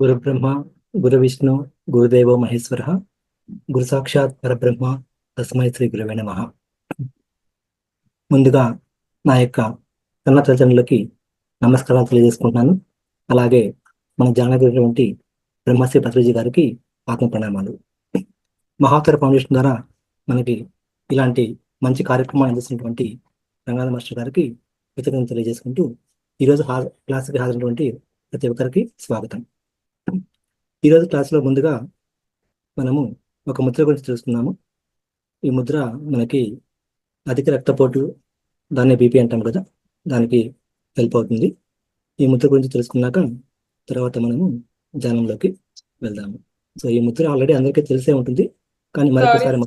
గురుబ్రహ్మ గురువిష్ణు గురుదేవో మహేశ్వర గురు సాక్షాత్ పరబ్రహ్మ తస్మై శ్రీ గురవే నమః. ముందుగా నా యొక్క కన్న తల్లిదండ్రులకి నమస్కారాలు తెలియజేసుకుంటున్నాను. అలాగే మన జానగిరిటువంటి బ్రహ్మశ్రీ పత్రిజీ గారికి ఆత్మ ప్రణామాలు. మహావతార ఫౌండేషన్ ద్వారా మనకి ఇలాంటి మంచి కార్యక్రమాలు అందిస్తున్నటువంటి రంగాల మాస్టర్ గారికి కృతజ్ఞతలు తెలియజేసుకుంటూ ఈరోజు క్లాస్కి హాజరైనటువంటి ప్రతి ఒక్కరికి స్వాగతం. ఈరోజు క్లాసులో ముందుగా మనము ఒక ముద్ర గురించి తెలుసుకున్నాము. ఈ ముద్ర మనకి అధిక రక్తపోటు, దాన్ని బీపీ అంటాం కదా, దానికి హెల్ప్ అవుతుంది. ఈ ముద్ర గురించి తెలుసుకున్నాక తర్వాత మనము ధ్యానంలోకి వెళ్దాము. సో ఈ ముద్ర ఆల్రెడీ అందరికీ తెలిసే ఉంటుంది, కానీ మరొకసారి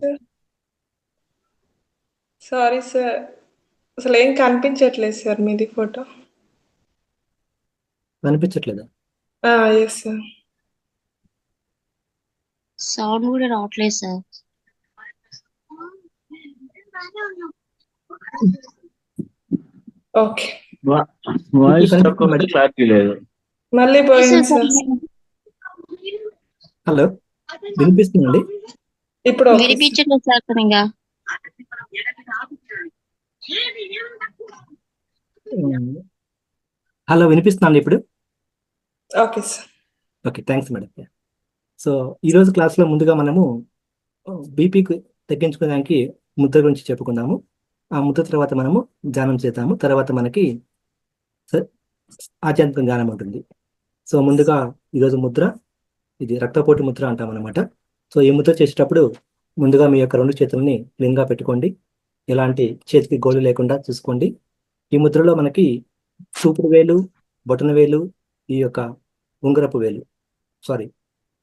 సారీ సార్, అసలు ఏం కనిపించట్లేదు సార్ మీది ఫోటో. కనిపించట్లేదా? Yes sir. సౌండ్ కూడా రావట్లేదు సార్. ఓకే, వాయిస్ తక్కువ క్లారిటీ లేదు. మళ్ళీ పోయింది సార్. హలో, వినిపిస్తుందండి? ఇప్పుడు వినిపించట్లేదు సార్. ఇంకా హలో, వినిపిస్తుందండి ఇప్పుడు? Okay sir. Okay, thanks madam. So ఈరోజు క్లాస్లో ముందుగా మనము బీపీకి తగ్గించుకోవడానికి ముద్ర గురించి చెప్పుకుందాము. ఆ ముద్ర తర్వాత మనము ధ్యానం చేద్దాము. తర్వాత మనకి ఆధ్యాత్మిక జ్ఞానం ఉంటుంది. సో ముందుగా ఈరోజు ముద్ర, ఇది రక్తపోటు ముద్ర అంటాం అనమాట. సో ఈ ముద్ర చేసేటప్పుడు ముందుగా మీ యొక్క రెండు చేతులని క్లీన్గా పెట్టుకోండి. ఎలాంటి చేతికి గోళ్ళు లేకుండా చూసుకోండి. ఈ ముద్రలో మనకి చూపుడు వేలు, బొటన వేలు, ఈ యొక్క ఉంగరపు వేలు,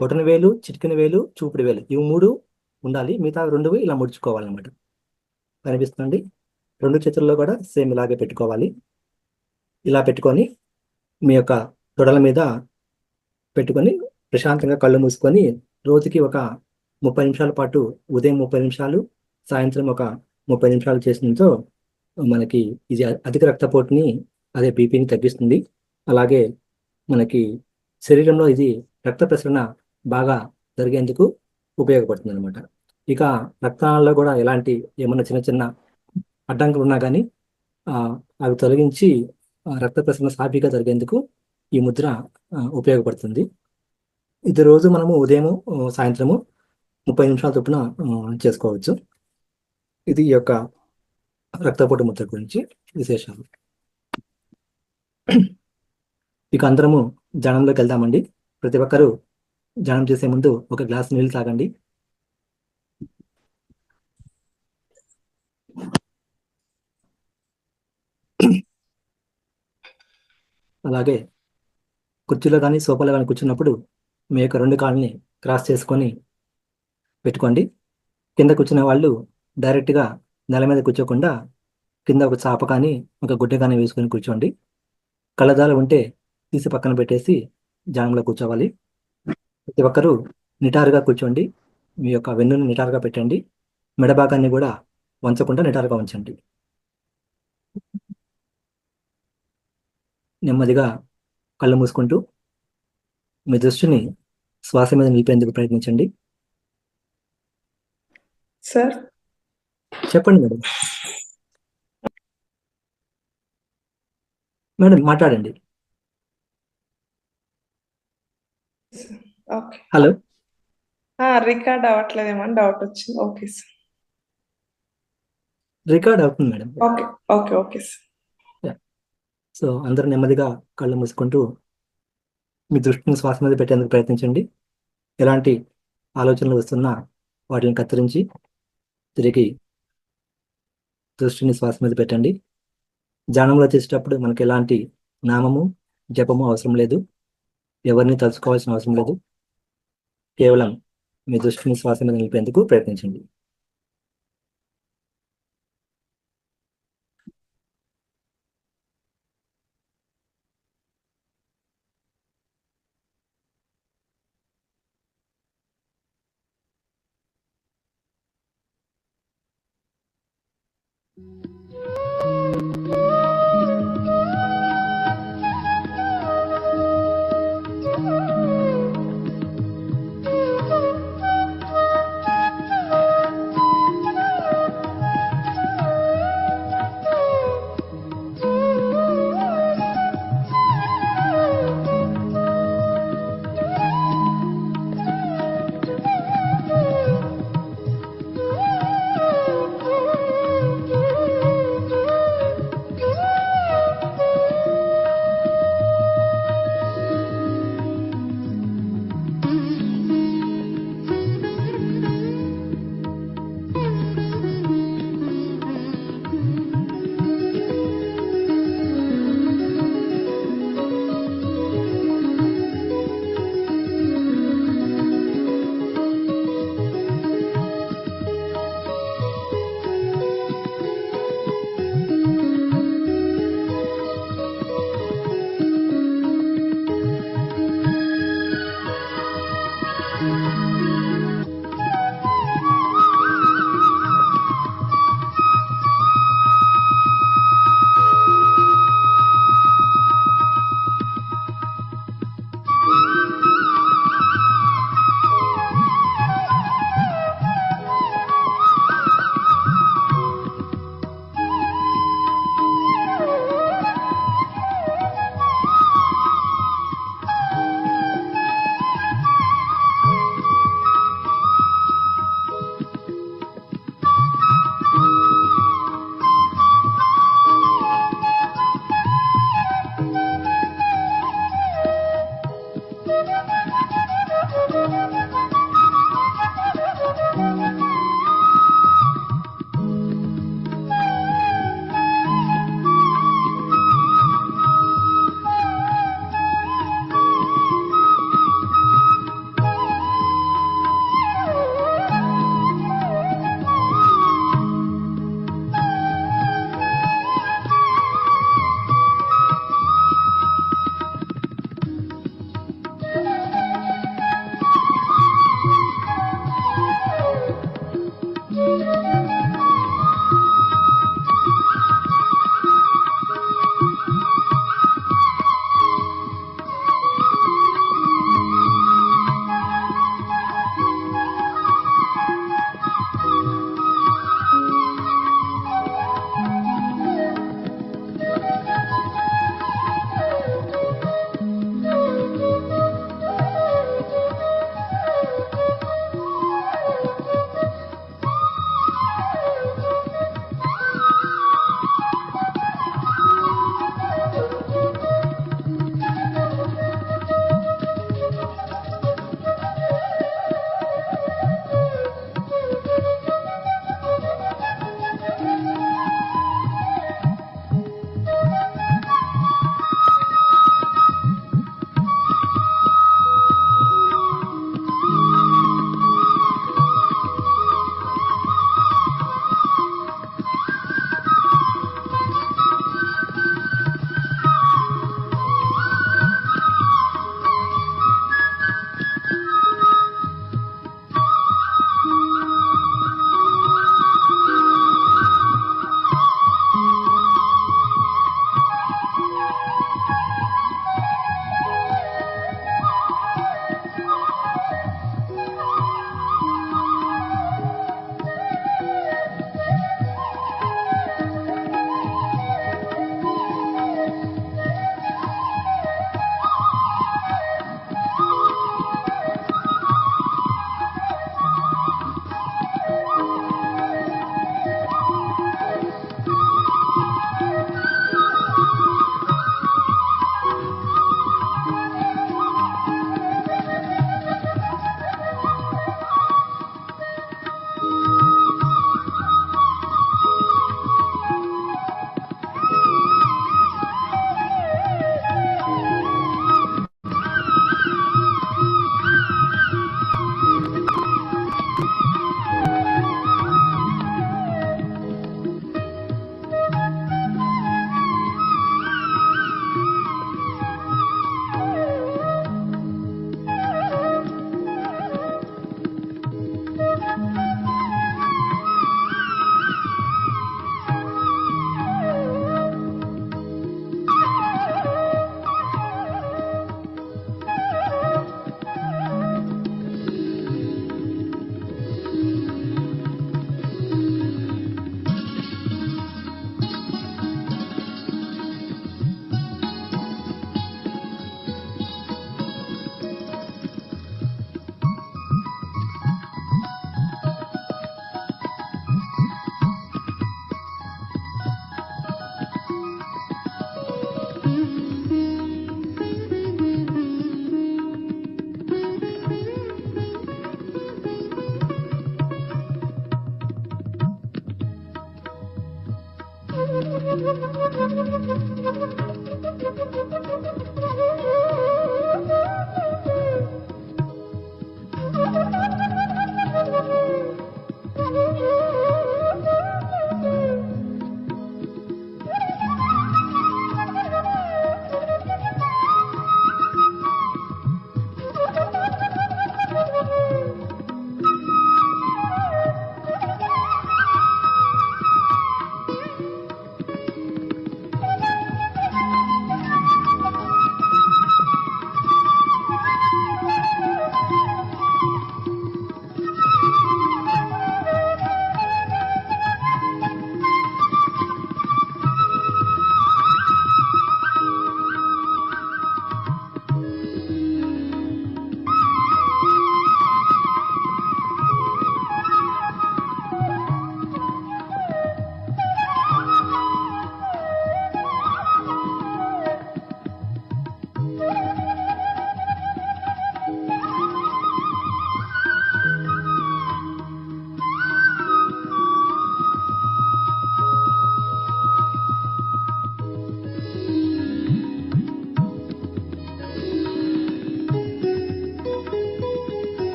బొటన వేలు, చిటికెన వేలు, చూపుడు వేలు, ఇవి మూడు ఉండాలి. మిగతా రెండు ఇలా ముడుచుకోవాలన్నమాట. కనిపిస్తుంది? రెండు చేతుల్లో కూడా సేమ్ ఇలాగే పెట్టుకోవాలి. ఇలా పెట్టుకొని మీ యొక్క తొడల మీద పెట్టుకొని ప్రశాంతంగా కళ్ళు మూసుకొని రోజుకి ఒక 30 నిమిషాల పాటు, ఉదయం 30 నిమిషాలు, సాయంత్రం ఒక 30 నిమిషాలు చేసినంతో మనకి ఇది అధిక రక్తపోటుని, అదే బీపీని తగ్గిస్తుంది. అలాగే మనకి శరీరంలో ఇది రక్త ప్రసరణ బాగా జరిగేందుకు ఉపయోగపడుతుంది అనమాట. ఇక రక్తనాళాల్లో కూడా ఎలాంటి ఏమన్నా చిన్న చిన్న అడ్డంకులు ఉన్నా కానీ అవి తొలగించి రక్త ప్రసరణ సాఫీగా జరిగేందుకు ఈ ముద్ర ఉపయోగపడుతుంది. ఇది రోజు మనము ఉదయము, సాయంత్రము 30 నిమిషాల చొప్పున చేసుకోవచ్చు. ఇది ఈ యొక్క రక్తపోటు ముద్ర గురించి విశేషాలు. ఇక అందరము ధ్యానంలోకి వెళ్దామండి. ప్రతి ఒక్కరూ ధ్యానం చేసే ముందు ఒక గ్లాస్ నీళ్ళు తాగండి. అలాగే కుర్చీలో కానీ సోఫాలో కానీ కూర్చున్నప్పుడు మీ యొక్క రెండు కాళ్ళని క్రాస్ చేసుకొని పెట్టుకోండి. కింద కూర్చునే వాళ్ళు డైరెక్ట్గా నేల మీద కూర్చోకుండా కింద ఒక చాప కానీ ఒక గుడ్డ కానీ వేసుకొని కూర్చోండి. కళ్ళద్దాలు ఉంటే తీసి పక్కన పెట్టేసి ధ్యానంలో కూర్చోవాలి. ప్రతి ఒక్కరూ నిటారుగా కూర్చోండి. మీ యొక్క వెన్నుని నిటారుగా పెట్టండి. మెడభాగాన్ని కూడా వంచకుండా నిటారుగా ఉంచండి. నెమ్మదిగా కళ్ళు మూసుకుంటూ మీ దృష్టిని శ్వాస మీద నిలిపేందుకు ప్రయత్నించండి. సార్ చెప్పండి మేడం. మేడం మాట్లాడండి. ఓకే. హలో, రికార్డ్ అవ్వట్లేదేమో అని డౌట్ వచ్చింది. Okay sir. రికార్డ్ అవుతుంది madam. Okay okay okay sir. So అందరూ నెమ్మదిగా కళ్ళు మూసుకుంటూ మీ దృష్టిని శ్వాస మీద పెట్టేందుకు ప్రయత్నించండి. ఎలాంటి ఆలోచనలు వస్తున్నా వాటిని కత్తిరించి తిరిగి దృష్టిని శ్వాస మీద పెట్టండి. ధ్యానంలో చేసేటప్పుడు మనకి ఎలాంటి నామము, జపము అవసరం లేదు. ఎవరిని తలుచుకోవాల్సిన అవసరం లేదు. కేవలం మీ దృష్టిని శ్వాస మీద నిలిపేందుకు ప్రయత్నించండి.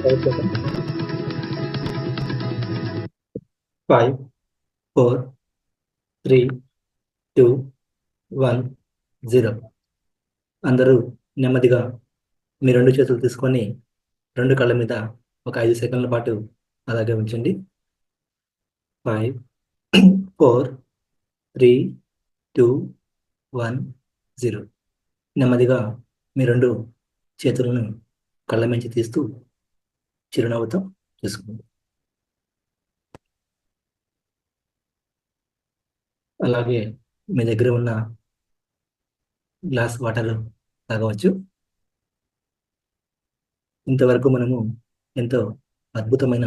5 seconds. 5, 4, 3, 2, 1, 0. అందరూ నెమ్మదిగా మీ 2 చేతులు తీసుకొని 2 కళ్ళ మీద ఒక 5 సెకండ్ల పాటు అలాగే ఉంచండి. 5, 4, 3, 2, 1, 0. నెమ్మదిగా మీ 2 చేతులను కళ్ళ నుంచి తీస్తూ చిరునవ్వుతో చూసుకోండి. అలాగే మీ దగ్గర ఉన్న గ్లాస్ వాటర్ తాగవచ్చు. ఇంతవరకు మనము ఎంతో అద్భుతమైన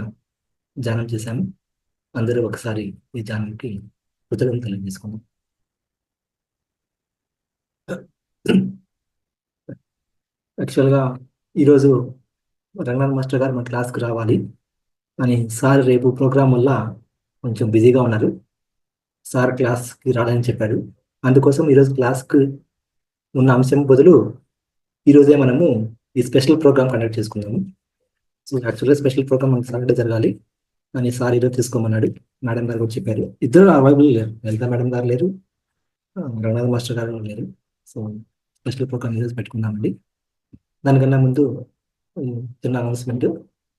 ధ్యానం చేశాము. అందరూ ఒకసారి ఈ ధ్యానానికి కృతజ్ఞతలు తెలియజేసుకుందాం. యాక్చువల్గా ఈరోజు రంగనాథ్ మాస్టర్ గారు మన క్లాస్కి రావాలి అని సార్ రేపు ప్రోగ్రాం వల్ల కొంచెం బిజీగా ఉన్నారు. సార్ క్లాస్కి రాలని చెప్పారు. అందుకోసం ఈరోజు క్లాస్కి ఉన్న అంశం బదులు ఈరోజే మనము ఈ స్పెషల్ ప్రోగ్రామ్ కండక్ట్ చేసుకుందాము. సో యాక్చువల్గా స్పెషల్ ప్రోగ్రామ్ మనకి సాటర్డే జరగాలి అని సార్ ఈరోజు తీసుకోమన్నాడు. మేడం గారు కూడా చెప్పారు. ఇద్దరు అవైలబుల్ లేరు, లలిత మేడం గారు లేరు, రంగనాథ్ మాస్టర్ గారు లేరు. సో స్పెషల్ ప్రోగ్రామ్ ఈరోజు పెట్టుకుందామండి. దానికన్నా ముందు చిన్న అనౌన్స్మెంట్.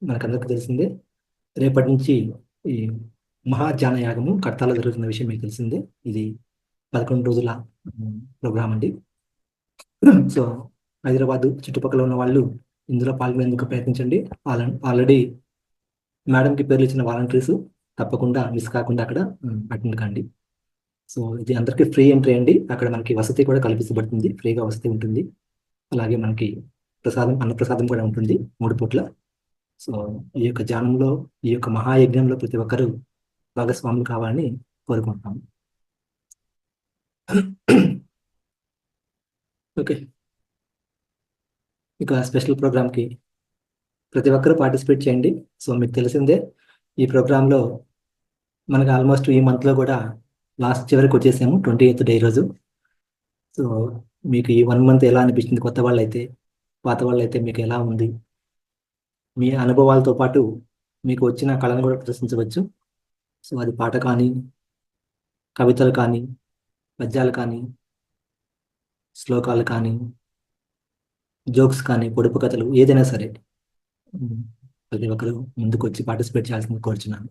మనకందరికీ తెలిసిందే, రేపటి నుంచి ఈ మహాధ్యాన యాగము కడతాలో జరుగుతున్న విషయం మీకు తెలిసిందే. ఇది 11 రోజుల ప్రోగ్రామ్ అండి. సో హైదరాబాద్ చుట్టుపక్కల ఉన్న వాళ్ళు ఇందులో పాల్గొనేందుకు ప్రయత్నించండి. ఆల్రెడీ మేడంకి పేర్లు ఇచ్చిన వాలంటీర్స్ తప్పకుండా మిస్ కాకుండా అక్కడ అటెండ్ కండి. సో ఇది అందరికీ ఫ్రీ ఎంట్రీ అండి. అక్కడ మనకి వసతి కూడా కల్పించబడుతుంది, ఫ్రీగా వసతి ఉంటుంది. అలాగే మనకి అన్నప్రసాదం కూడా ఉంటుంది 3 పూట్ల. సో ఈ యొక్క ధ్యానంలో, ఈ యొక్క మహాయజ్ఞంలో ప్రతి ఒక్కరూ భాగస్వాములు కావాలని కోరుకుంటున్నాము. ఓకే, ఇక స్పెషల్ ప్రోగ్రామ్కి ప్రతి ఒక్కరూ పార్టిసిపేట్ చేయండి. సో మీకు తెలిసిందే, ఈ ప్రోగ్రాంలో మనకి ఆల్మోస్ట్ ఈ మంత్లో కూడా లాస్ట్ చివరికి వచ్చేసాము, 28th డే రోజు. సో మీకు ఈ 1 మంత్ ఎలా అనిపించింది? కొత్త వాళ్ళు అయితే, పాత వాళ్ళు అయితే మీకు ఎలా ఉంది? మీ అనుభవాలతో పాటు మీకు వచ్చిన కళను కూడా ప్రదర్శించవచ్చు. సో అది పాట కానీ, కవితలు కానీ, పద్యాలు కానీ, శ్లోకాలు కానీ, జోక్స్ కానీ, పొడుపు కథలు, ఏదైనా సరే ప్రతి ఒక్కరు ముందుకు వచ్చి పార్టిసిపేట్ చేయాల్సింది కోరుచున్నాను.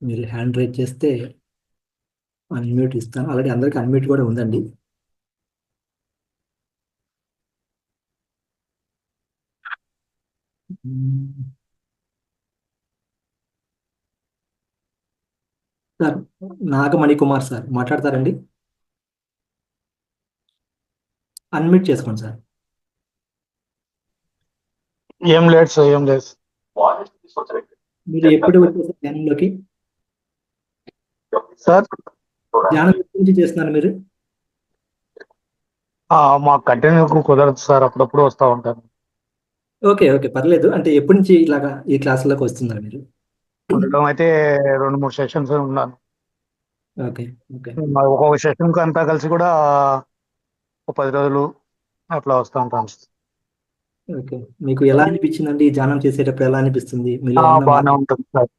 మీరు హ్యాండ్ రైజ్ చేస్తే అన్మ్యూట్ ఇస్తాను. ఆల్రెడీ అందరికీ అన్మ్యూట్ కూడా ఉందండి. సార్ నాగమణి కుమార్ సార్ మాట్లాడతారండి? అన్మ్యూట్ చేసుకోండి సార్. ఏం లేదు సార్, ఏం లేదు. మీరు ఎప్పుడు వచ్చేసారు ధ్యానంలోకి? సార్ ధ్యానం ఎప్పటి నుంచి చేస్తున్నారు మీరు? మా కంటిన్యూ కుదరదు సార్, అప్పుడప్పుడు వస్తూ ఉంటాను. ఓకే ఓకే, పర్లేదు. అంటే ఎప్పటి నుంచి ఇలాగా ఈ క్లాసులోకి వస్తున్నారు మీరు? ఉండడం అయితే 2-3 సెషన్స్ ఉన్నాను. ఓకే ఓకే ఒక్కొక్క సెషన్ అంతా కలిసి కూడా ఒక 10 రోజులు అట్లా వస్తూ ఉంటాను. ఓకే, మీకు ఎలా అనిపించిందండి ఈ ధ్యానం చేసేటప్పుడు? ఎలా అనిపిస్తుంది? మీలో ఏమన్నా బాగానే ఉంటుంది సార్.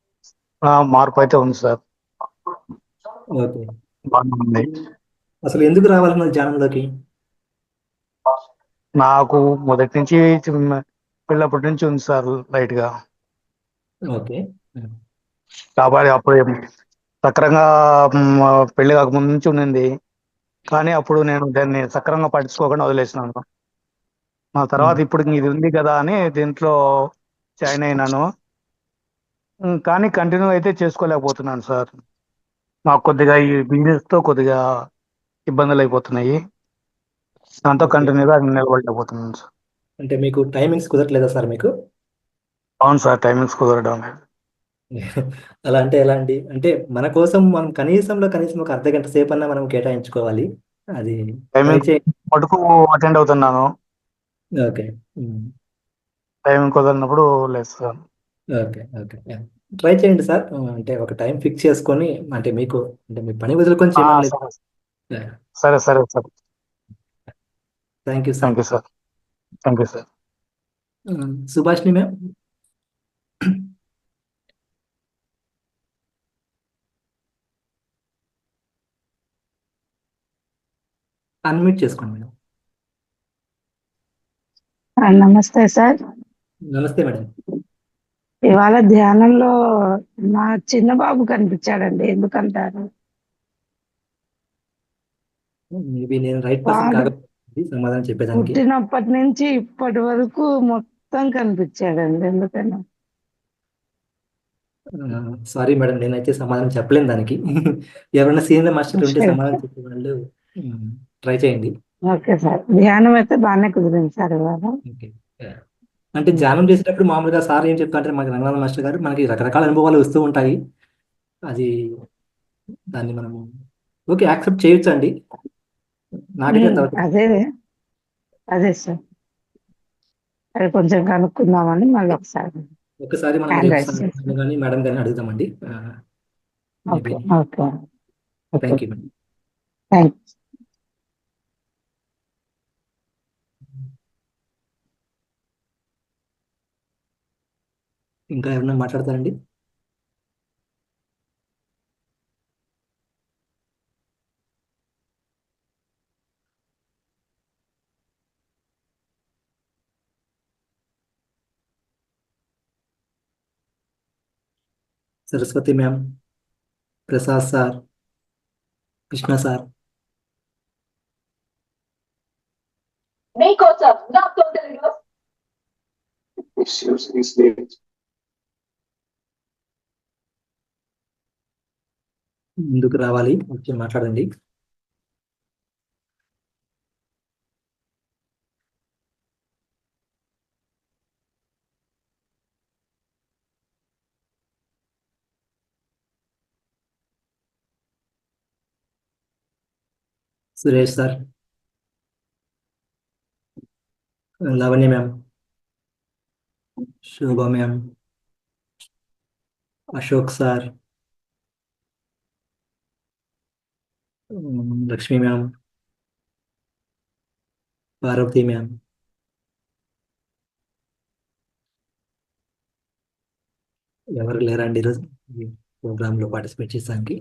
మార్పు అయితే ఉంది సార్, ఓకే, బాగానే ఉంది. అసలు ఎందుకు రావాలన్నారు ధ్యానంలోకి? నాకు మొదటి నుంచి పిల్లప్పటి నుంచి ఉంది సార్ లైట్ గా. ఓకే కాబట్టి అప్పుడు సక్రంగా పెళ్లి కాకముందు నుంచి ఉండింది, కానీ అప్పుడు నేను దాన్ని సక్రంగా పట్టించుకోకుండా వదిలేసినాను. ఆ తర్వాత ఇప్పుడు ఇది ఉంది కదా అని దీంట్లో జాయిన్ అయినాను. కానీ కంటిన్యూ అయితే చేసుకోలేకపోతున్నాను సార్. మాకు కొద్దిగా ఈ బిజినెస్ తో కొద్దిగా ఇబ్బందులు అయిపోతున్నాయి, దాంతో ఓకే. కంటిన్యూగా నిలబడలేకపోతున్నాను సార్. అంటే మీకు టైమింగ్స్ కుదరట్లేదా సార్ మీకు? అవును సార్, టైమింగ్స్ కుదరడం లేదు. అలా అంటే ఎలా అండి? అంటే మన కోసం మనం కనీసం ఒక అర్ధ గంట సేపు అన్నా మనం కేటాయించుకోవాలి. అది ట్రై టైమింగ్ చేయండి. మటుకు అటెండ్ అవుతున్నాను, ఓకే టైమింగ్ కుదరినప్పుడు లేదు సార్. ఓకే ఓకే ట్రై చేయండి సార్. అంటే ఒక టైం ఫిక్స్ చేసుకొని, అంటే మీకు అంటే మీ పని వదులుకొని చేయమని లేదు. సరే సరే sir, thank you sir. Thank you sir, thank you sir. Subhashini ma'am. Unmute చేసుకోండి మేడం. నమస్తే సార్. నమస్తే మేడం. ఇవాళ ధ్యానంలో మా చిన్న బాబు కనిపించాడండి, ఎందుకంటారు? మేబీ నేను రైట్ పర్సన్ వాడు కాకపోతే సమాధానం చెప్పేదానికి. పుట్టినప్పటి నుంచి ఇప్పటి వరకు మొత్తం కనిపించాడండి, ఎందుకన్నా? సారీ మేడం, నేనైతే సమాధానం చెప్పలేను దానికి. ఎవరైనా సీనియర్ మాస్టర్ ఉంటే సమాధానం చెప్పే వాళ్ళు ట్రై చేయండి. ఓకే సార్, ధ్యానం అయితే బాగానే కుదిరింది సార్ ఇవాళ. ఓకే. అంటే ధ్యానం చేసేటప్పుడు మామూలుగా సార్ ఏం చెప్తారంటే, మనకి రంగనాథ్ మాస్టర్ గారు మనకి రకరకాల అనుభవాలు వస్తూ ఉంటాయి. అది దాన్ని మనము ఓకే యాక్సెప్ట్ చేయొచ్చు అండి. నాకైతే అంతవరకు అదే అదే సార్, అది కొంచెం కనుక్కుందామని మళ్ళీ ఒకసారి మనం హ్యాండ్ రైస్ రేపు చేస్తాం. కానీ మేడం గారిని అడుగుదామండి. Okay okay thank you madam. Thank you. ఇంకా ఎవరైనా మాట్లాడతారండి? Saraswati ma'am, Prasad sir, Krishna sir. ముందుకు రావాలి, వచ్చి మాట్లాడండి. Suresh sir, Lavanya ma'am, Shobha ma'am, Ashok sir, Lakshmi ma'am, Parvati ma'am. ఎవరు లేరండి ఈరోజు ప్రోగ్రాంలో పార్టిసిపేట్ చేసానికి.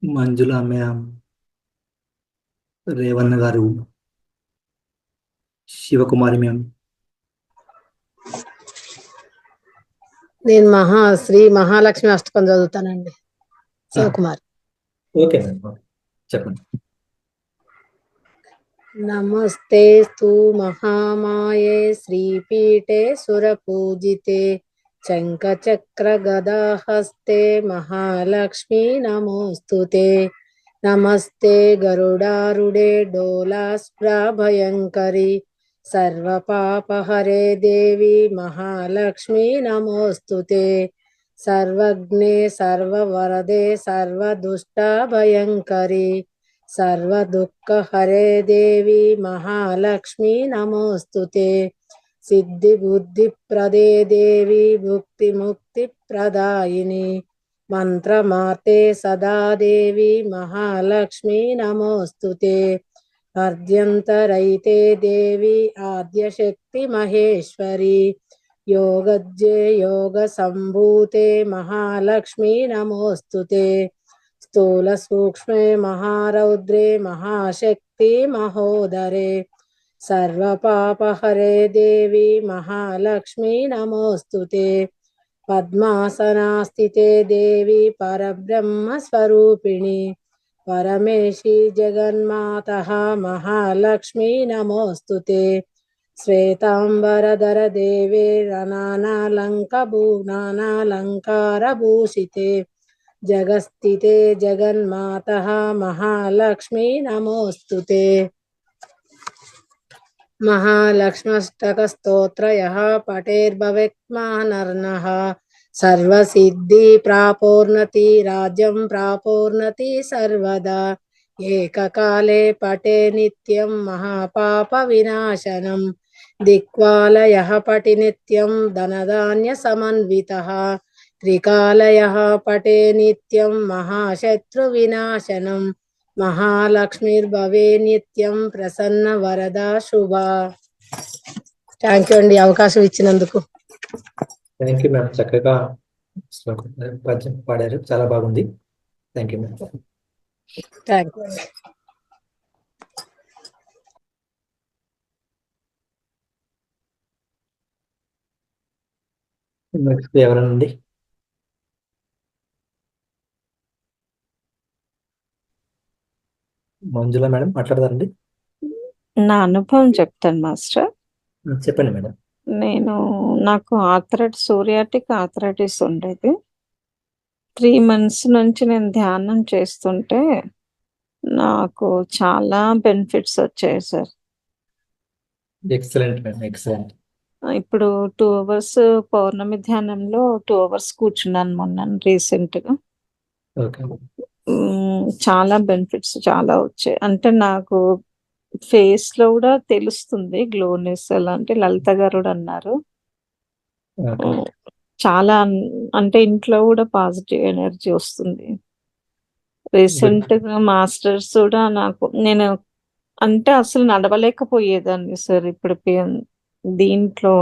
మంజుల మ్యామ్, రేవన్న గారు, శివకుమారి మ్యామ్. నేను శ్రీ మహాలక్ష్మి అష్టకం చదువుతానండి. శివకుమార్. ఓకే మ్యామ్, చెప్పండి. నమస్తేస్తు మహామాయే శ్రీపీఠే సురపూజితే శంఖచక్ర గదాహస్తే మహాలక్ష్మి నమోస్తుతే. నమస్తే గరుడారుడే డోలాస్ప్రాభయంకరి సర్వపాపహరే దేవి మహాలక్ష్మి నమోస్తుతే. సర్వజ్ఞే సర్వవరదే సర్వదుష్టాభయంకరి సర్వదుఃఖహరే దేవి మహాలక్ష్మి నమోస్తుతే. సిద్ధిబుద్ధిప్రదే దేవి భుక్తిముక్తిప్రదాయిని మంత్రమార్తే సదా దేవి మహాలక్ష్మి నమోస్తుతే. అర్ధ్యంతరైతే దేవి ఆద్యశక్తి మహేశ్వరి యోగజ్జే యోగ సంభూతే మహాలక్ష్మి నమోస్తుతే. స్థూల సూక్ష్మే మహారౌద్రే మహాశక్తి మహోదరే సర్వపాపహరే దేవి మహాలక్ష్మి నమోస్తుతే. పద్మాసనాస్థితే దేవి పరబ్రహ్మ స్వరూపిణి పరమేశి జగన్మాతః మహాలక్ష్మి నమోస్తుతే. శ్వేతాంబరధర దేవే నానాలంకారభూషితే జగస్థితే జగన్మాతః మహాలక్ష్మి నమోస్తుతే. మహాలక్ష్మష్టకస్తోత్ర యః పఠేర్భవేత్మహనర్నః సర్వసిద్ధి ప్రాప్నోతి రాజ్యం ప్రాప్నోతి సర్వదా. ఏకకాలే పఠే నిత్యం మహాపాప వినాశనం దిక్పాలయః పఠి నిత్యం ధనధాన్య సమన్వితః. త్రికాలయః పఠే నిత్యం మహాశత్రు వినాశనం మహాలక్ష్మిర్భవే నిత్యం ప్రసన్న వరదా శుభ. థ్యాంక్ యూ అండి అవకాశం ఇచ్చినందుకు. థ్యాంక్ యూ మ్యామ్, చక్కగా పద్యం పాడారు, చాలా బాగుంది. Thank you ma'am. Thank you. Next ఎవరండి? మంజుల మేడం మాట్లాడతారండి? నా అనుభవం చెప్తాను మాస్టర్. చెప్పండి మేడం. నాకు సోరియాటిక్ ఆర్థరైటిస్ ఉండేది. 3 months నుంచి నేను ధ్యానం చేస్తుంటే నాకు చాలా బెనిఫిట్స్ వచ్చాయి సార్. Excellent madam, excellent. ఇప్పుడు 2 hours పౌర్ణమి ధ్యానంలో 2 hours కూర్చున్నాను మొన్న రీసెంట్గా. ఓకే. చాలా బెనిఫిట్స్ చాలా వచ్చాయి. అంటే నాకు ఫేస్ లో కూడా తెలుస్తుంది గ్లోనెస్. అలాంటి లలిత గారు కూడా అన్నారు. ఓకే. చాలా అంటే ఇంట్లో కూడా పాజిటివ్ ఎనర్జీ వస్తుంది. రీసెంట్ గా మాస్టర్స్ కూడా నేను అంటే అసలు నడవలేకపోయేదాన్ని సార్. ఇప్పుడు దీంట్లో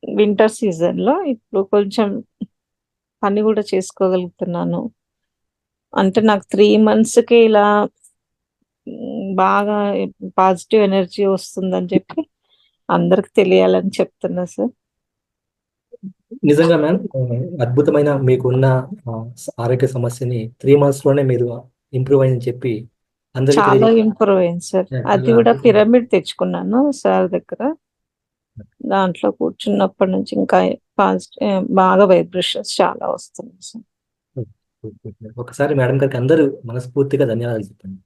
వింటర్ సీజన్ లో ఇప్పుడు కొంచెం పని కూడా చేసుకోగలుగుతున్నాను. అంటే నాకు 3 months కి ఇలా బాగా పాజిటివ్ ఎనర్జీ వస్తుందని చెప్పి అందరికి తెలియాలని చెప్తున్నా సార్. నిజంగా మ్యామ్, అద్భుతమైన మీకున్న ఆరోగ్య సమస్యని 3 months లోనే మీరు ఇంప్రూవ్ అయిందని చెప్పి అందరికీ చాలా ఇంప్రూవ్ అయింది సార్. అది కూడా పిరమిడ్ తెచ్చుకున్నాను సార్ దగ్గర. దాంట్లో కూర్చున్నప్పటి నుంచి ఇంకా పాజిటివ్ బాగా వైబ్రేషన్స్ చాలా వస్తుంది సార్. ఒకసారి మేడం గారికి అందరూ మనస్ఫూర్తిగా ధన్యవాదాలు చెప్పండి.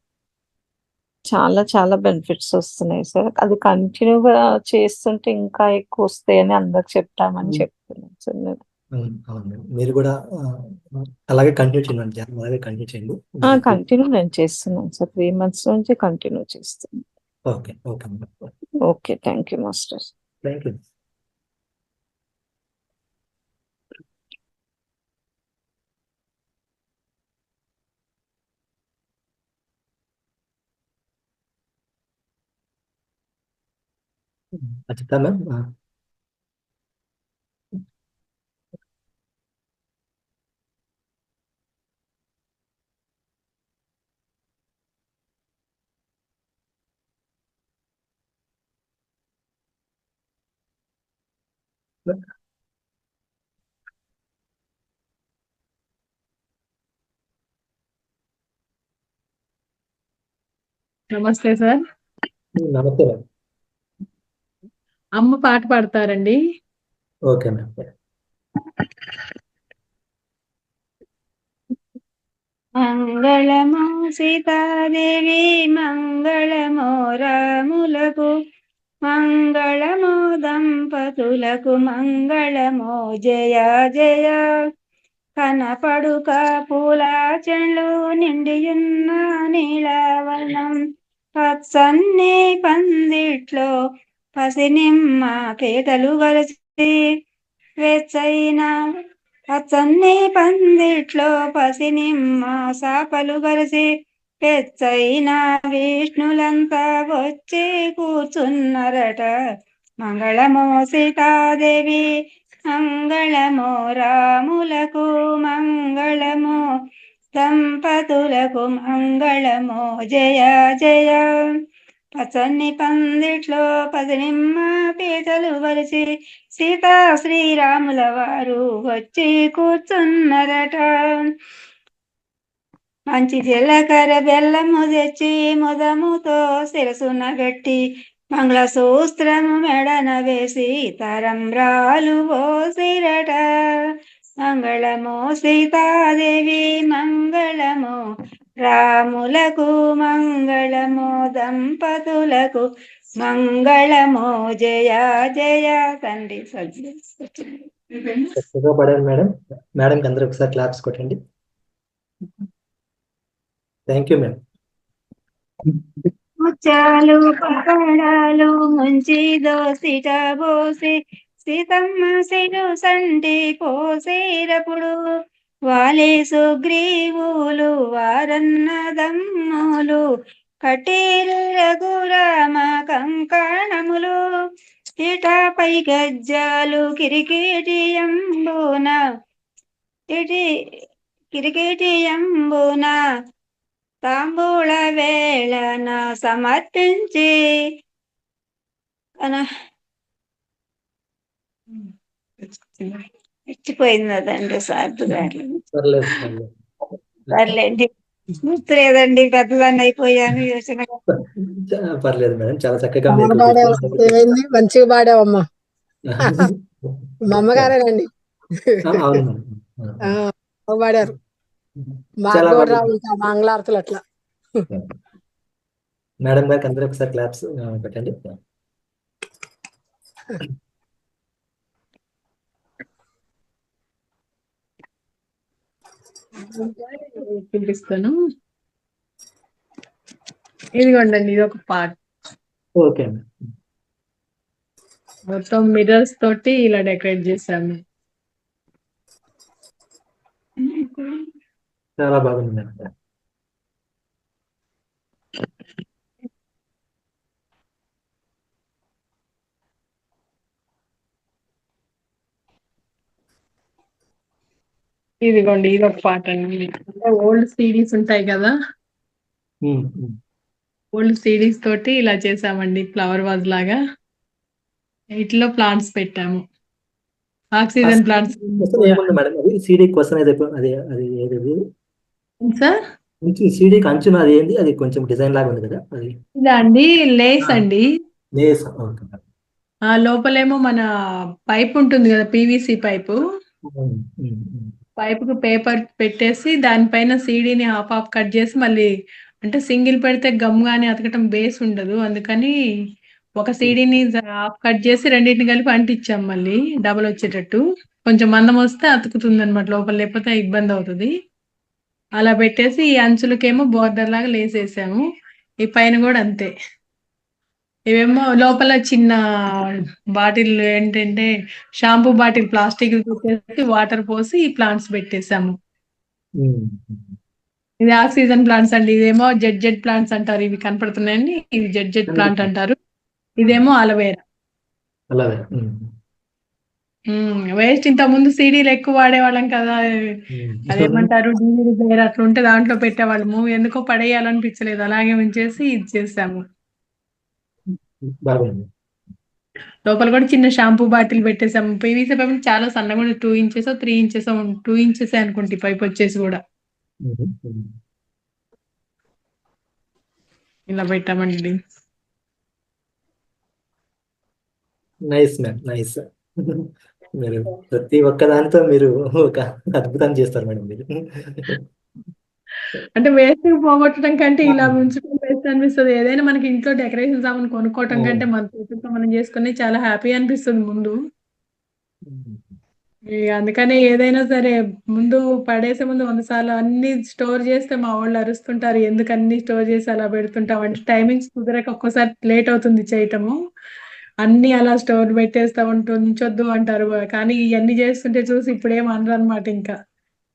చాలా చాలా బెనిఫిట్స్ వస్తున్నాయి సార్. అది కంటిన్యూగా చేస్తుంటే ఇంకా ఎక్కువ వస్తాయని అందరికి చెప్తామని చెప్తున్నాను సార్ నేను. అవును, మీరు కూడా అలాగే కంటిన్యూ చేయండి, అలాగే కంటిన్యూ చేయండి. కంటిన్యూ నేను చేస్తున్నాను సార్. 3 months నుంచి కంటిన్యూ చేస్తున్నాను. Okay. Okay madam. Okay, thank you master. Thank you. Achita ma'am. నమస్తే సార్. నమస్తే మ్యామ్. అమ్మ పాట పాడతారండి. Okay ma'am. మంగళము సీతాదేవి మంగళము రాములకు మంగళము దంపతులకు మంగళము జయ జయ. కనపడుక పూల చెండ్లు నిండియున్న నీలవర్ణం పచ్చన్ని పందిట్లో పసినిమ్మ పేటలు గలిచి వెచ్చైన పచ్చన్ని పందిట్లో పసినిమ్మ సాపలు గలిసి వెచ్చైన విష్ణులంతా వచ్చి కూర్చున్నారట. మంగళమో సీతాదేవి మంగళమో రాములకు మంగళమో దంపతులకు మంగళమో జయ జయ. పచ్చని పందిట్లో పసినిమ్మ పీటలు వలిసి సీతా శ్రీరాముల వారు వచ్చి కూర్చున్నారట. మంచి జీలకర్ర బెల్లము తెచ్చి ముదముతో శిరసున గట్టి మంగళసూత్రము మెడన వేసి తరంబ్రాలు పోసిరట. మంగళమో సీతాదేవి మంగళమో రాములకు మంగళమో దంపతులకు మంగళమో జయ జయ. తండ్రి చక్కగా పడారు మేడం. మేడంకి అందరూ ఒకసారి క్లాప్స్ కొట్టండి. Thank you madam. ముత్యాలు పకడాలు ముంచి దోసిట పోసి సీతమ్మ సిరు సంటి పోసేటప్పుడు వాలే సుగ్రీవులు వారన్నదమ్ములు కటీలు రఘురామ కంకణములు ఇటాపై గజ్జాలు కిరీటియంబున కిరీటియంబున తాంబూల వేళన సమర్పించి ఇచ్చిపోయింది అదండి సార్లు గారు. పర్లేదు పర్లేదు. సర్లేండి, గుర్తులేదండి, పెద్దదాన్ని అయిపోయాను యోచన. పర్లేదు మేడం, చాలా చక్కగా బాగా మీకు పాడావు, ఏమైంది మంచిగా పాడావమ్మా. మా అమ్మగారేనండి. అవును మేడం. ఆ, బాగా పాడారు. మాకు చాలా కూడా బాగా రావు ఇంకా మంగళారతులు అట్లా. మేడం గారికి అందరూ ఒకసారి క్లాప్స్ పెట్టండి. చూపిస్తాను. ఇదిగోండి, ఇది ఒక పార్ట్. Okay madam. మొత్తం మిర్రర్స్ తోటి ఇలా డెకరేట్ చేశాము. చాలా బాగుంది మేడం. ఇదిగోండి, ఇది ఒక పార్ట్ అండి. అంటే ఓల్డ్ సిడీస్ ఉంటాయి కదా, ఓల్డ్ సిడీస్ తోటి ఇలా చేసామండి, ఫ్లవర్ వాజ్ లాగా. వీటిలో ప్లాంట్స్ పెట్టాము, ఆక్సిజన్ ప్లాంట్స్. ఏముంది మేడం, అది సీడీ క్వశ్చన్ అది అది అది ఏది సార్ సీడీకి అంచున అది ఏంది, అది కొంచెం డిజైన్ లాగా ఉంది కదా అది? ఇదా అండి, లేస్ అండి. లేస్. ఓకే. ఆ లోపలేమో మన పైప్ ఉంటుంది కదా, పీవీసీ పైపు. పైపుకు పేపర్ పెట్టేసి దానిపైన సీడీని హాఫ్ హాఫ్ కట్ చేసి మళ్ళీ, అంటే సింగిల్ పెడితే గమ్ గానీ అతకటం బేస్ ఉండదు, అందుకని ఒక సీడీని హాఫ్ కట్ చేసి రెండింటిని కలిపి అంటించాం, మళ్ళీ డబల్ వచ్చేటట్టు. కొంచెం మందం వస్తే అతుకుతుంది అనమాట లోపల, లేకపోతే ఇబ్బంది అవుతుంది. అలా పెట్టేసి ఈ అంచులకేమో బోర్డర్ లాగా లేసేసాము. ఈ పైన కూడా అంతే. ఇవేమో లోపల చిన్న బాటిల్, ఏంటంటే షాంపూ బాటిల్ ప్లాస్టిక్ పెట్టేసి వాటర్ పోసి ఈ ప్లాంట్స్ పెట్టేసాము. ఇది ఆక్సిజన్ ప్లాంట్స్ అండి. ఇదేమో జెడ్ ప్లాంట్స్ అంటారు, ఇవి కనపడుతున్నాయండి, ఇది జెడ్ ప్లాంట్ అంటారు. ఇదేమో అలవేరా. అలాగే. వేస్ట్, ఇంత ముందు సీడీలు ఎక్కువ వాడేవాళ్ళం కదా, అదేమంటారు DVD ప్లేయర్ అట్లా ఉంటే దాంట్లో పెట్టేవాళ్ళము, ఎందుకో పడేయాలనిపించలేదు, అలాగే ఉంచేసి ఇది చేసాము. బాగుంది. లోపల కూడా చిన్న షాంపూ బాటిల్ పెట్టేసాము. పీవీసీ పైప్ చాలా సన్నగా 2 ఇంచెస్ 3 ఇంచెస్ 2 ఇంచెస్ అనుకుంటే పైప్ వచ్చేసి కూడా ఇలా పెట్టామండి. Nice ma'am, nice. మీరు ప్రతి ఒక్క దానితో మీరు ఒక అద్భుతం చేస్తారు మేడం మీరు. అంటే వేస్ట్ పోగొట్టడం కంటే ఇలా ఉంచుకొని వేస్ట్ అనిపిస్తుంది. ఏదైనా మనకి ఇంట్లో డెకరేషన్ సామాన్ కొనుక్కోవటం కంటే మన చేతులతో మనం చేసుకుని చాలా హ్యాపీ అనిపిస్తుంది ముందు. అందుకనే ఏదైనా సరే ముందు పడేసే ముందు 100 సార్లు అన్ని స్టోర్ చేస్తే మా వాళ్ళు అరుస్తుంటారు, ఎందుకు అన్ని స్టోర్ చేసి అలా పెడుతుంటాం అంటే, టైమింగ్స్ కుదరక ఒక్కోసారి లేట్ అవుతుంది చేయటము. అన్ని అలా స్టోర్ పెట్టేస్తా ఉంచొద్దు అంటారు, కానీ ఇవన్నీ చేస్తుంటే చూసి ఇప్పుడేం అనరు అనమాట. ఇంకా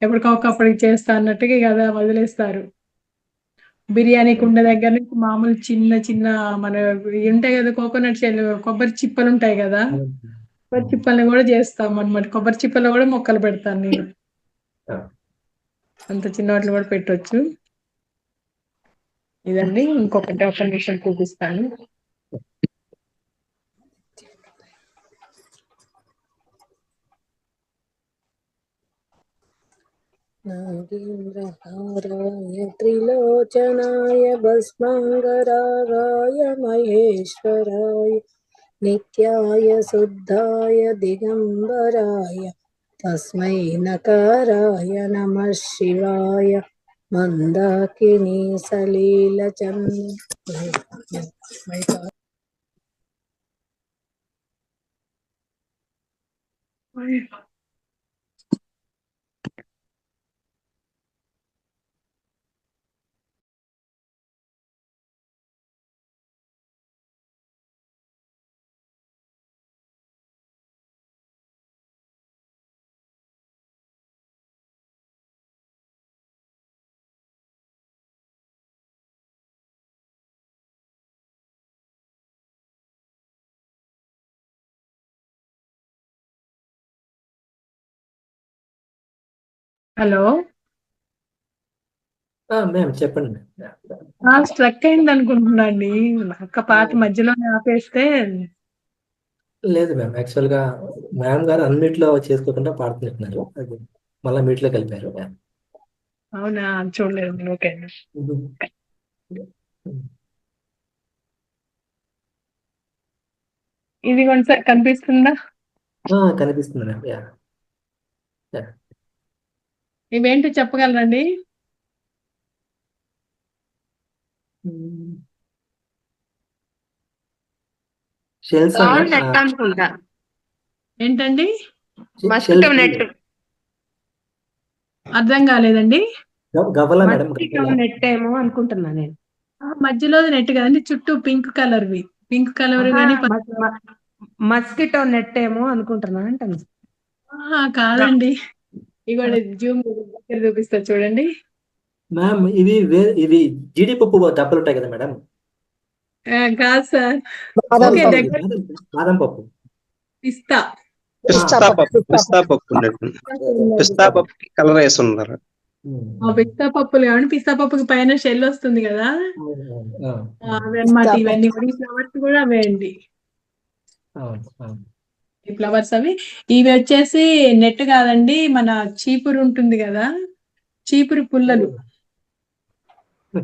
ఎప్పటికొకప్పటికి చేస్తా అన్నట్టుగా కదా వదిలేస్తారు. బిర్యానీ కుండ దగ్గర నుంచి మామూలు చిన్న చిన్న మన ఉంటాయి కదా, కోకోనట్ షెల్, కొబ్బరి చిప్పలు ఉంటాయి కదా, కొబ్బరి చిప్పల్ని కూడా చేస్తాం అనమాట. కొబ్బరి చిప్పల్లో కూడా మొక్కలు పెడతాను నేను, అంత చిన్న వాటిని కూడా పెట్టొచ్చు. ఇదండి, ఇంకొకటి ఒక నిమిషం చూపిస్తాను. నాగేంద్రహారాయ త్రిలోచనాయ భస్మాంగరాగాయ మహేశ్వరాయ నిత్యాయ శుద్ధాయ దిగంబరాయ తస్మై నకారాయ నమః శివాయ మందాకినీ సలీల హలో, మ్యామ్ చెప్పండి మ్యామ్. స్ట్రక్ అయింది అనుకుంటున్నా అండి. ఒక్క పాట మధ్యలోనే ఆపేస్తే. లేదు మ్యామ్, యాక్చువల్గా మ్యామ్ గారు అన్నిట్లో చేసుకోకుండా పాడుతున్నారు, అది మళ్ళీ మీట్లో కలిపారు మ్యామ్. అవునా, చూడలేదు నేను. ఓకే అండి. ఇది కొంచెం కనిపిస్తుందా? కనిపిస్తుంది మ్యామ్. యా. ఇవేంటో చెప్పగలరండి? షెల్స్ అనుకుంటా. ఏంటండి? Mosquito net. అర్థం కాలేదండి. గవ్వల మేడం, మస్కిటో నెట్ ఏమో అనుకుంటున్నా నేను. మధ్యలో నెట్ కదండి, చుట్టూ పింక్ కలర్వి. పింక్ కలర్ కానీ మస్కిటో నెట్ ఏమో అనుకుంటున్నా అంటాను. కాదండి. ఇవాళ జూమ్ దగ్గర చూపిస్తా చూడండి. మ్యామ్ ఇవి ఇవి జీడిపప్పు డబ్బలు ఉంటాయి కదా మేడం. కాదు సార్. బాదం ఓకే, పప్పు. దగ్గర బాదం పప్పు. పిస్తా. పిస్తా పప్పు ఉన్నట్టు. పిస్తా పప్పుకి కలర్ వేసి ఉన్నారు. పిస్తా పప్పులు కాబట్టి పిస్తా పప్పుకి పైన షెల్ వస్తుంది కదా, అవి అన్నమాట. ఇవన్నీ కూడా ఈ ఫ్లవర్స్ కూడా అవే అండి. ఈ ఫ్లవర్స్ అవి. ఇవి వచ్చేసి నెట్ కాదండి, మన చీపురు ఉంటుంది కదా, చీపురు పుల్లలు.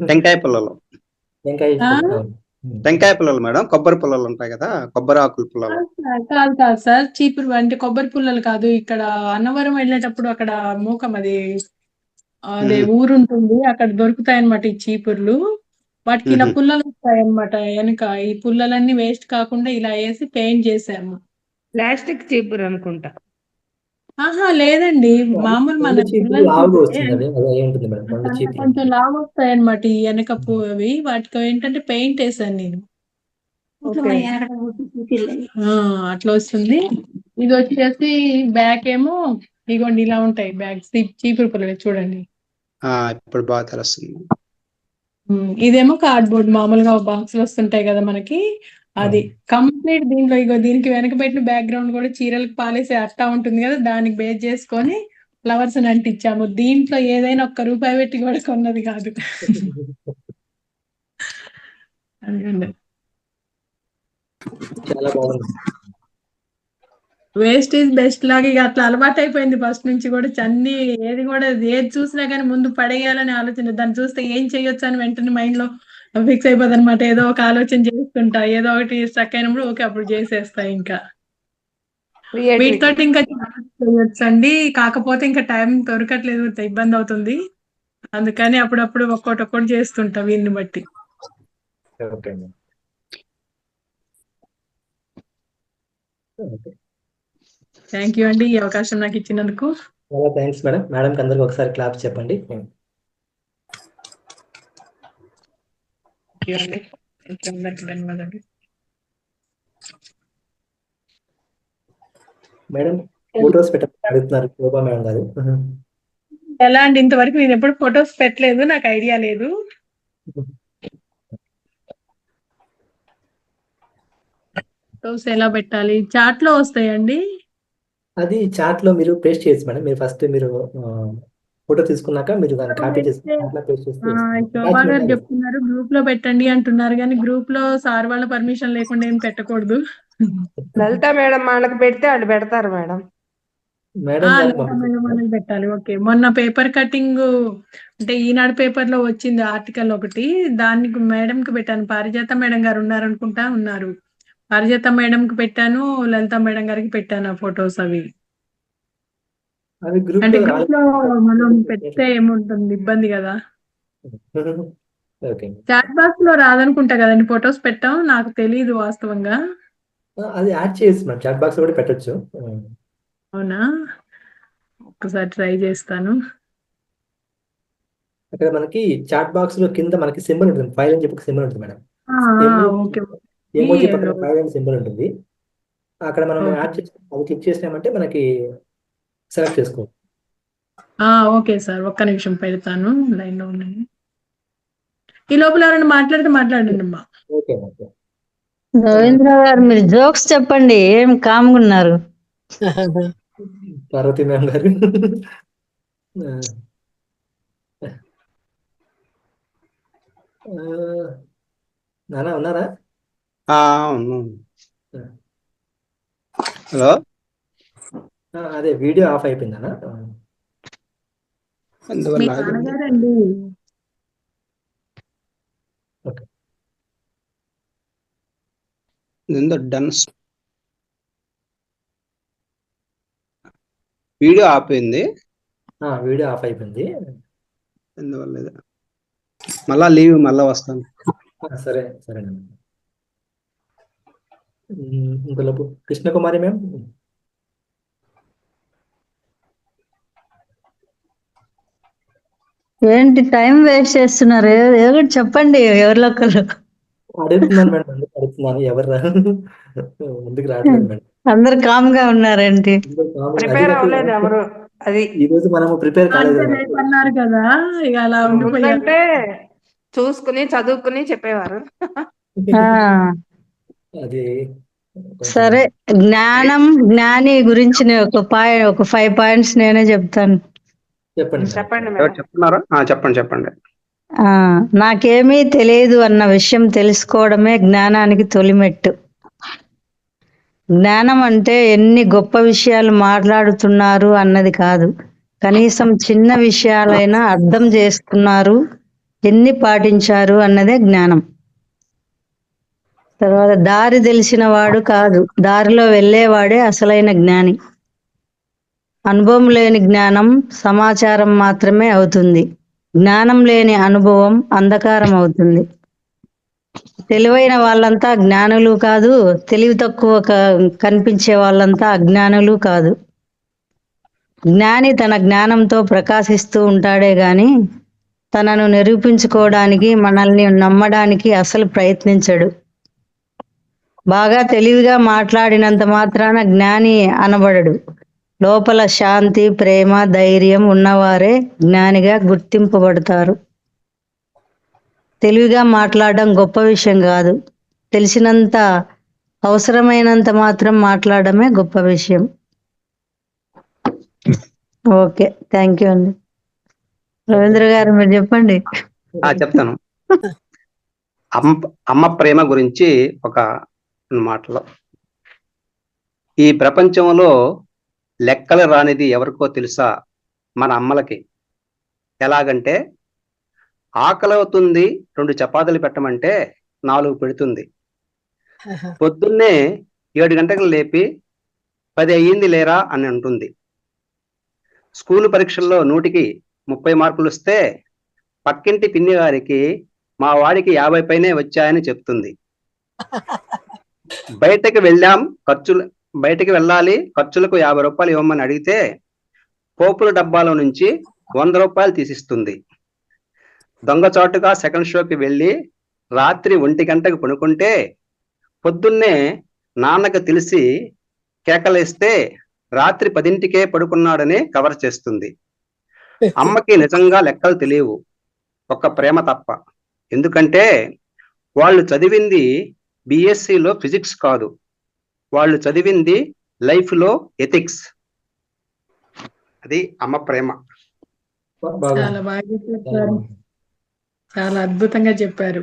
టెంకాయ పుల్లలు. టెంకాయ టెంకాయ పుల్లలు మేడం, కొబ్బరి పుల్లలు ఉంటాయి కదా, కొబ్బరి ఆకుల పుల్లలు. కాదు కాదు సార్, చీపురు అంటే కొబ్బరి పుల్లలు కాదు. ఇక్కడ అన్నవరం వెళ్ళేటప్పుడు అక్కడ మూకం అది అదే ఊరు ఉంటుంది, అక్కడ దొరుకుతాయి అన్నమాట ఈ చీపుర్లు. వాటికి ఇలా పుల్లలు వస్తాయి అన్నమాట వెనక. ఈ పుల్లలన్నీ వేస్ట్ కాకుండా ఇలా వేసి పెయింట్ చేసాము. ప్లాస్టిక్ చీపురు అనుకుంటా. లేదండి, మామూలు మన కొంచెం లావు వస్తాయి అన్నమాట ఈ వెనక అవి. వాటికి ఏంటంటే పెయింట్ వేసాను నేను. అట్లా వస్తుంది. ఇది వచ్చేసి బ్యాక్ ఏమో ఇగోండి ఇలా ఉంటాయి బ్యాగ్, చీపురు పుల్లలు చూడండి. ఇప్పుడు బాగా తెలుస్తుంది. ఇదేమో కార్డ్బోర్డ్, మామూలుగా బాక్స్ లో వస్తుంటాయి కదా మనకి, అది కంప్లీట్. దీంట్లో ఇగో దీనికి వెనక పెట్టిన బ్యాక్గ్రౌండ్ కూడా చీరలకు పాలేసే అట్టా ఉంటుంది కదా, దానికి బేస్ చేసుకొని ఫ్లవర్స్ అంటించాము. దీంట్లో ఏదైనా ₹1 పెట్టి కూడా కొన్నది కాదు. చాలా బాగుంది. వేస్ట్ ఈజ్ బెస్ట్ లాగా ఇక అట్లా అలవాటు అయిపోయింది ఫస్ట్ నుంచి కూడా. అన్ని ఏది చూసినా కానీ ముందు పడేయాలని ఆలోచన, దాన్ని చూస్తే ఏం చేయొచ్చు అని వెంటనే మైండ్ లో ఫిక్స్ అయిపోతుంది అనమాట. ఏదో ఒక ఆలోచన చేస్తుంటా, ఏదో ఒకటి స్ట్రక్ అయినప్పుడు ఓకే అప్పుడు చేసేస్తా. ఇంకా వీటితో ఇంకా చేయొచ్చు అండి, కాకపోతే ఇంకా టైం దొరకట్లేదు, ఇబ్బంది అవుతుంది. అందుకని అప్పుడప్పుడు ఒక్కొక్కటి చేస్తుంటా వీళ్ళని బట్టి. థ్యాంక్ యూ అండి, ఈ అవకాశం నాకు ఇచ్చినందుకు. చాలా థ్యాంక్స్ మేడం. మేడంకి అందరికి ఒకసారి క్లాప్స్ చెప్పండి. ధన్యవాదాలు మేడం. ఫోటోస్ అడుగుతున్నారు శోభా మేడం గారు. ఎలా అండి? ఇంతవరకు నేను ఎప్పుడు ఫొటోస్ పెట్టలేదు, నాకు ఐడియా లేదు. ఫొటోస్ ఎలా పెట్టాలి? చాట్ లో వస్తాయండి? అది చాట్ లో మీరు పేస్ట్ చేయొచ్చు మేడం. మీరు ఫస్ట్ ఫోటో తీసుకున్నాక మీరు దాన్ని కాపీ చేసుకుని శోభా గారు చెప్తున్నారు గ్రూప్ లో పెట్టండి అంటున్నారు, కానీ గ్రూప్ లో సార్ వాళ్ళ పర్మిషన్ లేకుండా ఏం పెట్టకూడదు. లలిత మేడం వాళ్ళకి పెడితే వాళ్ళు పెడతారు మేడం. పెట్టాలి. ఓకే, మొన్న పేపర్ కటింగ్ అంటే ఈనాడు పేపర్ లో వచ్చింది ఆర్టికల్ ఒకటి, దానికి మేడం కి పెట్టాను. పారిజాత మేడం గారు ఉన్నారనుకుంటా, ఉన్నారు. పారిజాత మేడం కి పెట్టాను, లలిత మేడం గారికి పెట్టాను ఆ ఫొటోస్. అవి అంటే గ్రూప్ లో మనం పెడితే ఏముంటుంది, ఇబ్బంది కదా. చాట్ బాక్స్ లో రాదనుకుంటా కదండి ఫొటోస్ పెట్టాం, నాకు తెలీదు వాస్తవంగా. అది యాడ్ చేయొచ్చు మేడం, చాట్ బాక్స్ లో కూడా పెట్టొచ్చు. అవునా, ఒకసారి ట్రై చేస్తాను. అక్కడ మనకి చాట్ బాక్స్ లో కింద మనకి సింబల్ ఉంటుంది, ఫైల్ అని చెప్పి సింబల్ ఉంటుంది మేడం. ఎమోజీ పక్కన ఫైల్ అని సింబల్ ఉంటుంది. అక్కడ మనం యాడ్ చేసి అది క్లిక్ చేసినామంటే మనకి సెలెక్ట్ చేసుకోవచ్చు. ఓకే సార్, ఒక్క నిమిషం పెడతాను, లైన్ లో ఉండండి. ఈ లోపల ఎవరైనా మాట్లాడండి అమ్మా. ఓకే. రవీంద్ర గారు మీరు జోక్స్ చెప్పండి, ఏం కామ్గా ఉన్నారు. పార్వతి మ్యామ్ గారు ఆ, ఆ, నానా ఉన్నారా? అవును. హలో, అదే వీడియో ఆఫ్ అయిపోయిందనా? మీ అందువల్ల ఆగింది. నాన్నగారండి. ఓకే. ఇదేందో డన్ వీడియో ఆపింది. వీడియో ఆఫ్ అయిపోయింది. అందువల్ల ఇది. మళ్ళా లీవ్ మళ్ళా వస్తాను. సరే సరేనండి. ఇంతలోపు కృష్ణకుమారి మ్యామ్. ఏంటి టైం వేస్ట్ చేస్తున్నారు? ఏదో ఒకటి చెప్పండి, ఎవరిలో ఒకరు. అడుగుతున్నాను మేడం, అందుకు అడుగుతున్నాను. ఎవరు ముందుకు రావట్లేదు మేడం. అందరు కామ్ గా ఉన్నారేంటి? ప్రిపేర్ అవ్వలేదు ఎవరు. అది ఈ రోజు మనము ప్రిపేర్ కాలేదు అంటే మేడం. రేపు అన్నారు కదా, ఇక అలా ఉండిపోయారు. ముందంటే చూసుకుని చదువుకుని చెప్పేవారు. ఆ, అది సరే. జ్ఞానం, జ్ఞాని గురించి నేను ఒక 5 పాయింట్స్ నేనే చెప్తాను. చెప్పండి మేడం. చెప్పండి ఎవరు మేడం. చెప్తున్నారా? చెప్పండి. నాకేమీ తెలియదు అన్న విషయం తెలుసుకోవడమే జ్ఞానానికి తొలిమెట్టు. జ్ఞానం అంటే ఎన్ని గొప్ప విషయాలు మాట్లాడుతున్నారు అన్నది కాదు, కనీసం చిన్న విషయాలైనా అర్థం చేసుకున్నారు, ఎన్ని పాటించారు అన్నదే జ్ఞానం. తర్వాత దారి తెలిసిన వాడు కాదు, దారిలో వెళ్ళేవాడే అసలైన జ్ఞాని. అనుభవం లేని జ్ఞానం సమాచారం మాత్రమే అవుతుంది. జ్ఞానం లేని అనుభవం అంధకారం అవుతుంది. తెలివైన వాళ్ళంతా జ్ఞానులు కాదు, తెలివి తక్కువ కనిపించే వాళ్ళంతా అజ్ఞానులు కాదు. జ్ఞాని తన జ్ఞానంతో ప్రకాశిస్తూ ఉంటాడే గాని తనను నిరూపించుకోవడానికి, మనల్ని నమ్మడానికి అసలు ప్రయత్నించడు. బాగా తెలివిగా మాట్లాడినంత మాత్రాన జ్ఞాని అనబడడు. లోపల శాంతి, ప్రేమ, ధైర్యం ఉన్నవారే జ్ఞానిగా గుర్తింపబడతారు. తెలివిగా మాట్లాడడం గొప్ప విషయం కాదు, తెలిసినంత, అవసరమైనంత మాత్రం మాట్లాడడమే గొప్ప విషయం. ఓకే, థ్యాంక్ యూ అండి. రవీంద్ర గారు మీరు చెప్పండి. చెప్తాను. అమ్మ ప్రేమ గురించి ఒక మాటలో, ఈ ప్రపంచంలో లెక్కలు రానిది ఎవరికో తెలుసా? మన అమ్మలకి. ఎలాగంటే ఆకలి అవుతుంది 2 చపాతీలు పెట్టమంటే 4 పెడుతుంది. పొద్దున్నే 7 గంటలకు లేపి 10 అయ్యింది లేరా అని అంటుంది. స్కూల్ పరీక్షల్లో 100కి 30 మార్కులు వస్తే పక్కింటి పిన్ని గారికి మా వాడికి 50 పైనే వచ్చాయని చెప్తుంది. బయటకు వెళ్ళాలి, ఖర్చులకు 50 రూపాయలు ఇవ్వమని అడిగితే పోపుల డబ్బాలో నుంచి 100 రూపాయలు తీసిస్తుంది. దొంగచాటుగా సెకండ్ షోకి వెళ్ళి రాత్రి 1 గంటకు పడుకుంటే పొద్దున్నే నాన్నకు తెలిసి కేకలేస్తే రాత్రి 10ంటికే పడుకున్నాడని కవర్ చేస్తుంది. అమ్మకి నిజంగా లెక్కలు తెలియవు, ఒక్క ప్రేమ తప్ప. ఎందుకంటే వాళ్ళు చదివింది బిఎస్సిలో ఫిజిక్స్ కాదు, వాళ్ళు చదివింది లైఫ్లో ఎథిక్స్. అది అమ్మ ప్రేమ. చాలా బాగా చెప్పారు, చాలా అద్భుతంగా చెప్పారు.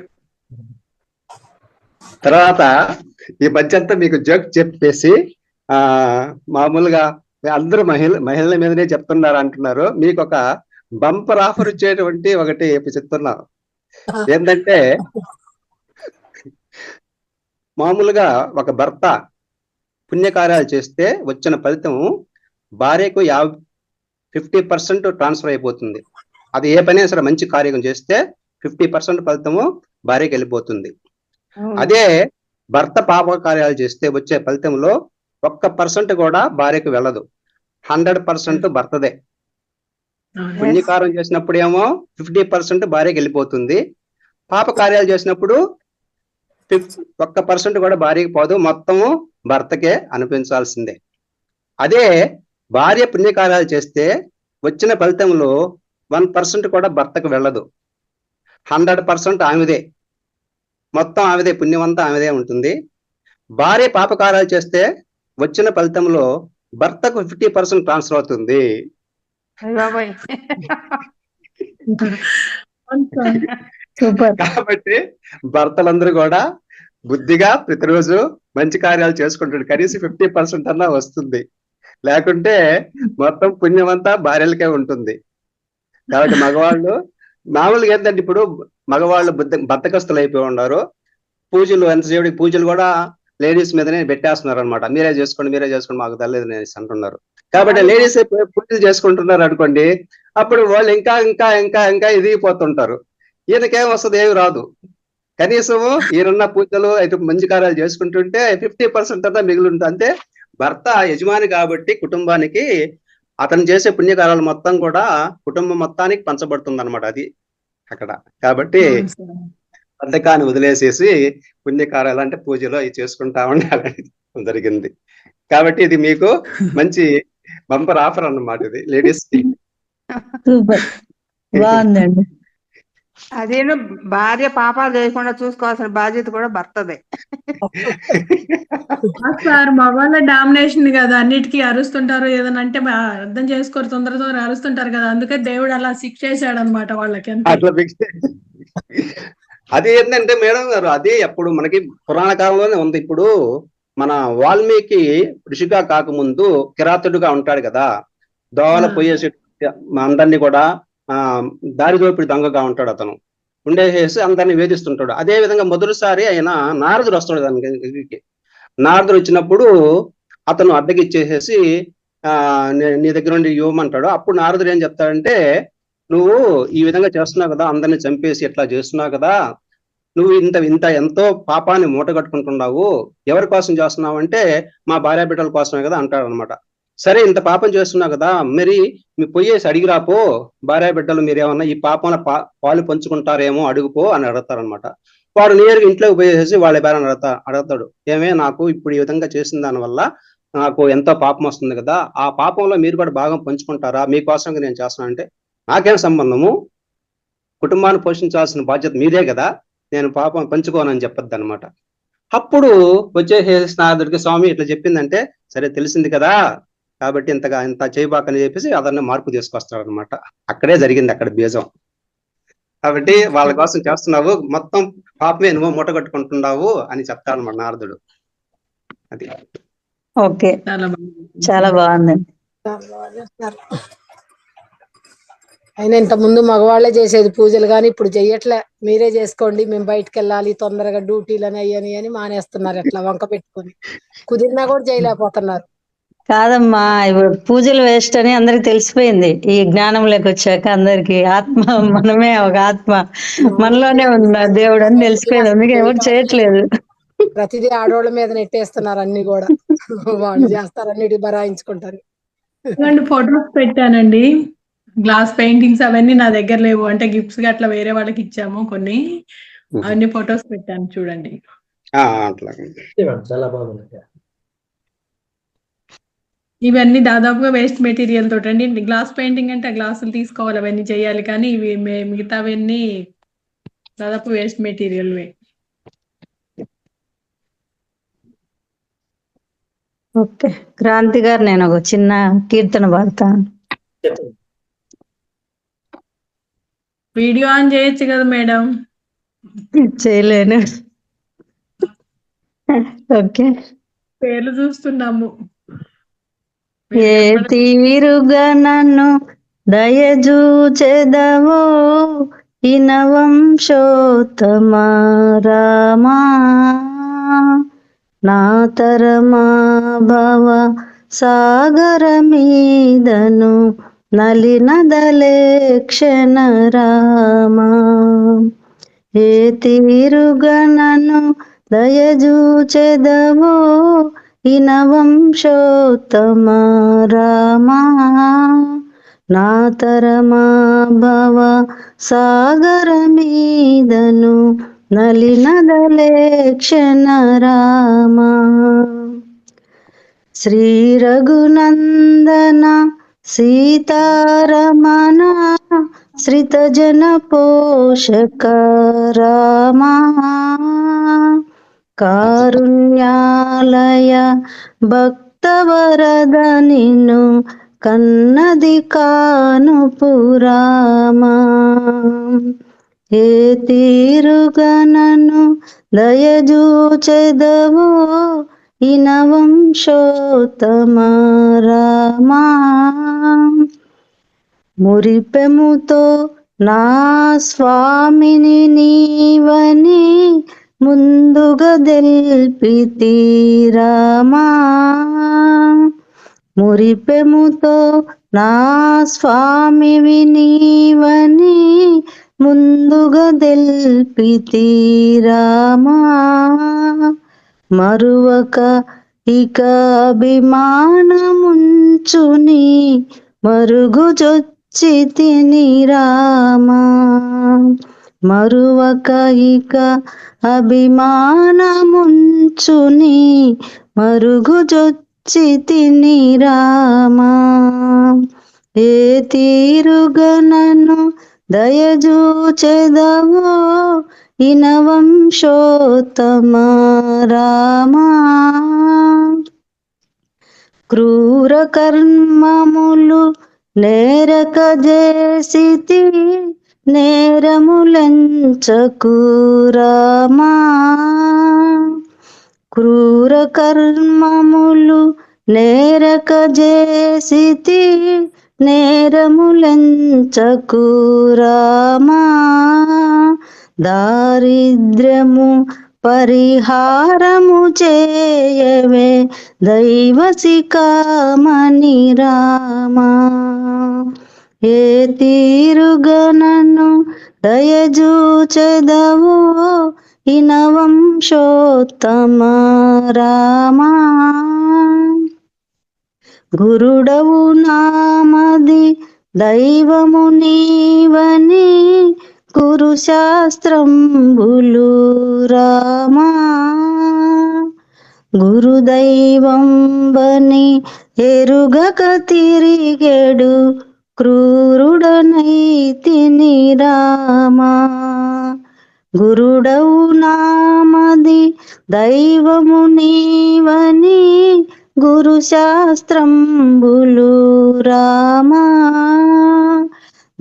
తర్వాత ఈ మధ్య అంతా మీకు జోక్ చెప్పేసి మామూలుగా అందరూ మహిళల మీదనే చెప్తున్నారు అంటున్నారు. మీకు ఒక బంపర్ ఆఫర్ ఇచ్చేటువంటి ఒకటి చెప్తున్నాం. ఏంటంటే మామూలుగా ఒక భర్త పుణ్యకార్యాలు చేస్తే వచ్చిన ఫలితం భార్యకు 50% ట్రాన్స్ఫర్ అయిపోతుంది. అది ఏ పని సరే మంచి కార్యం చేస్తే 50% ఫలితము భార్యకి వెళ్ళిపోతుంది. అదే భర్త పాప కార్యాలు చేస్తే వచ్చే ఫలితంలో 1% కూడా భార్యకు వెళ్ళదు, 100% భర్తదే. పుణ్యకారం చేసినప్పుడు ఏమో 50% భార్యకి వెళ్ళిపోతుంది, పాప కార్యాలు చేసినప్పుడు 1% కూడా భార్యకి పోదు, మొత్తము భర్తకే అనిపించాల్సిందే. అదే భార్య పుణ్యకార్యాలు చేస్తే వచ్చిన ఫలితంలో 1% కూడా భర్తకు వెళ్ళదు, 100% ఆమెదే, మొత్తం ఆమెదే, పుణ్యమంతా ఆమెదే ఉంటుంది. భార్య పాపకార్యాలు చేస్తే వచ్చిన ఫలితంలో భర్తకు 50% ట్రాన్స్ఫర్ అవుతుంది. బాబాయ్ సూపర్. కాబట్టి భర్తలందరూ కూడా బుద్ధిగా ప్రతిరోజు మంచి కార్యాలు చేసుకుంటాడు. కనీసం 50% అన్నా వస్తుంది, లేకుంటే మొత్తం పుణ్యం అంతా భార్యలకే ఉంటుంది. కాబట్టి మగవాళ్ళు మామూలుగా ఏంటంటే ఇప్పుడు మగవాళ్ళు బద్దకస్తులు అయిపోయి ఉన్నారు. పూజలు ఎంతసేపటికి పూజలు కూడా లేడీస్ మీదనే పెట్టేస్తున్నారు అనమాట. మీరే చేసుకోండి మాకు తెలియదు అనేసి అంటున్నారు. కాబట్టి లేడీస్ పూజలు చేసుకుంటున్నారు అనుకోండి, అప్పుడు వాళ్ళు ఇంకా ఇంకా ఇంకా ఇంకా ఎదిగిపోతుంటారు. ఈయనకేం వస్తుంది, ఏమి రాదు. కనీసము ఈయనున్న పూజలు అయితే మంచి కార్యాలు చేసుకుంటుంటే 50% అంతా మిగిలి ఉంటుంది. అంటే భర్త యజమాని కాబట్టి కుటుంబానికి అతను చేసే పుణ్యకార్యాలు మొత్తం కూడా కుటుంబం మొత్తానికి పంచబడుతుంది అనమాట. అది అక్కడ. కాబట్టి బద్ధకాన్ని వదిలేసేసి పుణ్యకార్యాలు అంటే పూజలు అవి చేసుకుంటా ఉండాలని జరిగింది. కాబట్టి ఇది మీకు మంచి బంపర్ ఆఫర్ అన్నమాట, ఇది లేడీస్ కి. సూపర్, బాగుందండి. అదేను భార్య పాపాలు చేయకుండా చూసుకోవాల్సిన బాధ్యత కూడా భర్తదే. సార్ మగవాళ్ళ డామినేషన్ కదా, అన్నిటికీ అరుస్తుంటారు. ఏదైనా అంటే అర్థం చేసుకోరు, తొందర అరుస్తుంటారు కదా, అందుకే దేవుడు అలా శిక్ష చేశాడు అనమాట వాళ్ళకి. అట్లా అది ఏంటంటే మేడం గారు, అది అప్పుడు మనకి పురాణ కాలంలోనే ఉంది. ఇప్పుడు మన వాల్మీకి ఋషిగా కాకముందు కిరాతుడుగా ఉంటాడు కదా, దోవల పోయేసి అందరినీ కూడా దారి దోపిడి దొంగగా ఉంటాడు. అతను ఉండేసేసి అందరినీ వేధిస్తుంటాడు. అదే విధంగా మొదటిసారి ఆయన నారదుడు వస్తాడు దానికి. నారదుడు వచ్చినప్పుడు అతను అద్దెకిచ్చేసేసి నీ దగ్గర నుండి ఇవ్వమంటాడు. అప్పుడు నారదుడు ఏం చెప్తాడంటే, నువ్వు ఈ విధంగా చేస్తున్నావు కదా, అందరిని చంపేసి ఎట్లా చేస్తున్నావు కదా, నువ్వు ఇంత ఎంతో పాపాన్ని మూట కట్టుకుంటున్నావు, ఎవరి కోసం చేస్తున్నావు అంటే మా భార్య బిడ్డల కోసమే కదా అంటాడు అనమాట. సరే, ఇంత పాపం చేస్తున్నావు కదా, మరి మీ పోయేసి అడిగిరాపో, భార్య బిడ్డలు మీరేమన్నా ఈ పాపంలో పాలు పంచుకుంటారేమో అడుగుపో అని అడుగుతారనమాట. వాడు నేరుగా ఇంట్లోకి పోయేసి వాళ్ళ భార్యను అడుగుతాడు, ఏమే నాకు ఇప్పుడు ఈ విధంగా చేసిన దానివల్ల నాకు ఎంతో పాపం వస్తుంది కదా, ఆ పాపంలో మీరు కూడా భాగం పంచుకుంటారా, మీకోసంగా నేను చేస్తున్నా అంటే, నాకేం సంబంధము, కుటుంబాన్ని పోషించాల్సిన బాధ్యత మీరే కదా, నేను పాపం పంచుకోనని చెప్పొద్దు అనమాట. అప్పుడు వచ్చేసేసి నారదుడికి స్వామి ఇట్లా చెప్పిందంటే, సరే తెలిసింది కదా, కాబట్టి ఇంత చేయబాకని చెప్పేసి అదన్నీ మార్పు తీసుకొస్తాడు అనమాట. అక్కడే జరిగింది, అక్కడ బీజం. కాబట్టి వాళ్ళ కోసం చేస్తున్నావు, మొత్తం పాపమే నువ్వు మూట కట్టుకుంటున్నావు అని చెప్తాడు అనమాట నారదుడు. అది ఓకే, చాలా బాగుందండి. అయినా ఇంత ముందు మగవాళ్లే చేసేది పూజలు, కానీ ఇప్పుడు చెయ్యట్లే. మీరే చేసుకోండి, మేము బయటకు వెళ్ళాలి తొందరగా డ్యూటీలని అయ్యని అని మానేస్తున్నారు. ఎట్లా వంక పెట్టుకొని కుదిరినా కూడా చేయలేకపోతున్నారు. కాదమ్మా, ఇప్పుడు పూజలు వేస్ట్ అని అందరికి తెలిసిపోయింది. ఈ జ్ఞానంలోకి వచ్చాక అందరికి ఆత్మ మనమే ఒక ఆత్మ మనలోనే ఉన్న దేవుడు అని తెలిసిపోయింది. అందుకే ఎవరు చేయట్లేదు. ప్రతిదీ ఆడవాళ్ళ మీద నెట్టేస్తున్నారు, అన్ని కూడా వాళ్ళు చేస్తారు, అన్నిటి బరాయించుకుంటారు. ఫొటోస్ పెట్టానండి, గ్లాస్ పెయింటింగ్స్ అవన్నీ నా దగ్గర లేవు, అంటే గిఫ్ట్స్ గా అట్లా వేరే వాళ్ళకి ఇచ్చాము కొన్ని, అవన్నీ ఫొటోస్ పెట్టాను చూడండి. చాలా బాగుంది. ఇవన్నీ దాదాపుగా వేస్ట్ మెటీరియల్ తోటి అండి. గ్లాస్ పెయింటింగ్ అంటే గ్లాసులు తీసుకోవాలి, అవన్నీ చేయాలి, కానీ ఇవి మిగతావన్నీ దాదాపు వేస్ట్ మెటీరియల్. ఓకే, క్రాంతి గారు, నేను ఒక చిన్న కీర్తన పాడతాను. వీడియో ఆన్ చేయొచ్చు కదా మేడం. చేయలేను. ఓకే. పేర్లు చూస్తున్నాము. ఏ తీరుగా నన్ను దయజూచెదవో ఇనవంశోత్తమ రామా, నా తరమా భవ సాగర మీదను నలినదలే క్షణ రామా. ఏ తీరుగా నన్ను దయజూచెదవో ఇనవంశోత్తమ రామా, నా తరమా భవ సాగర మీదను నలినదలే క్షణ రామా. శ్రీ రఘునందన సీతారమణ శ్రిత జన పోషక రామా, కారుణ్యాలయ భక్తవరద నిన్ను కన్నది కానుపు రామా. ఏ తీరుగా నన్ను దయజూచెదవో ఇనవంశోత్తమ రామా. మురిపెముతో నా స్వామిని నీవని ముందుగా దెల్పితి రామా. మురిపెముతో నా స్వామివి నీవని ముందుగా దెల్పితి రామా. మరువక ఇక అభిమానముంచుని మరుగుజొచ్చితిని రామా. మరువక ఇక అభిమానముంచుని మరుగుజొచ్చితిని రామా. ఏ తీరుగా నన్ను దయజూచెదవో ఇనవంశోత్తమ రామా. క్రూర కర్మములు నేరక చేసితి నేరములంచకు రామా. క్రూర కర్మములు నేరక చేసితి నేరములంచకు రామా. దారిద్ర్యము పరిహారము చేయవే దైవ శిఖామణి రామా. ఏ తీరుగా నన్ను దయజూచెదవో ఇనవంశోత్తమ రామా. గురుడవు నామది దైవము నీవని గురు శాస్త్రంబులు రామా. గురుదైవం బని ఎరుగక తిరిగెడు క్రూరుడనైతిని రామా. గురుడవు నామది దైవము నీవని గురు శాస్త్రంబులు రామా.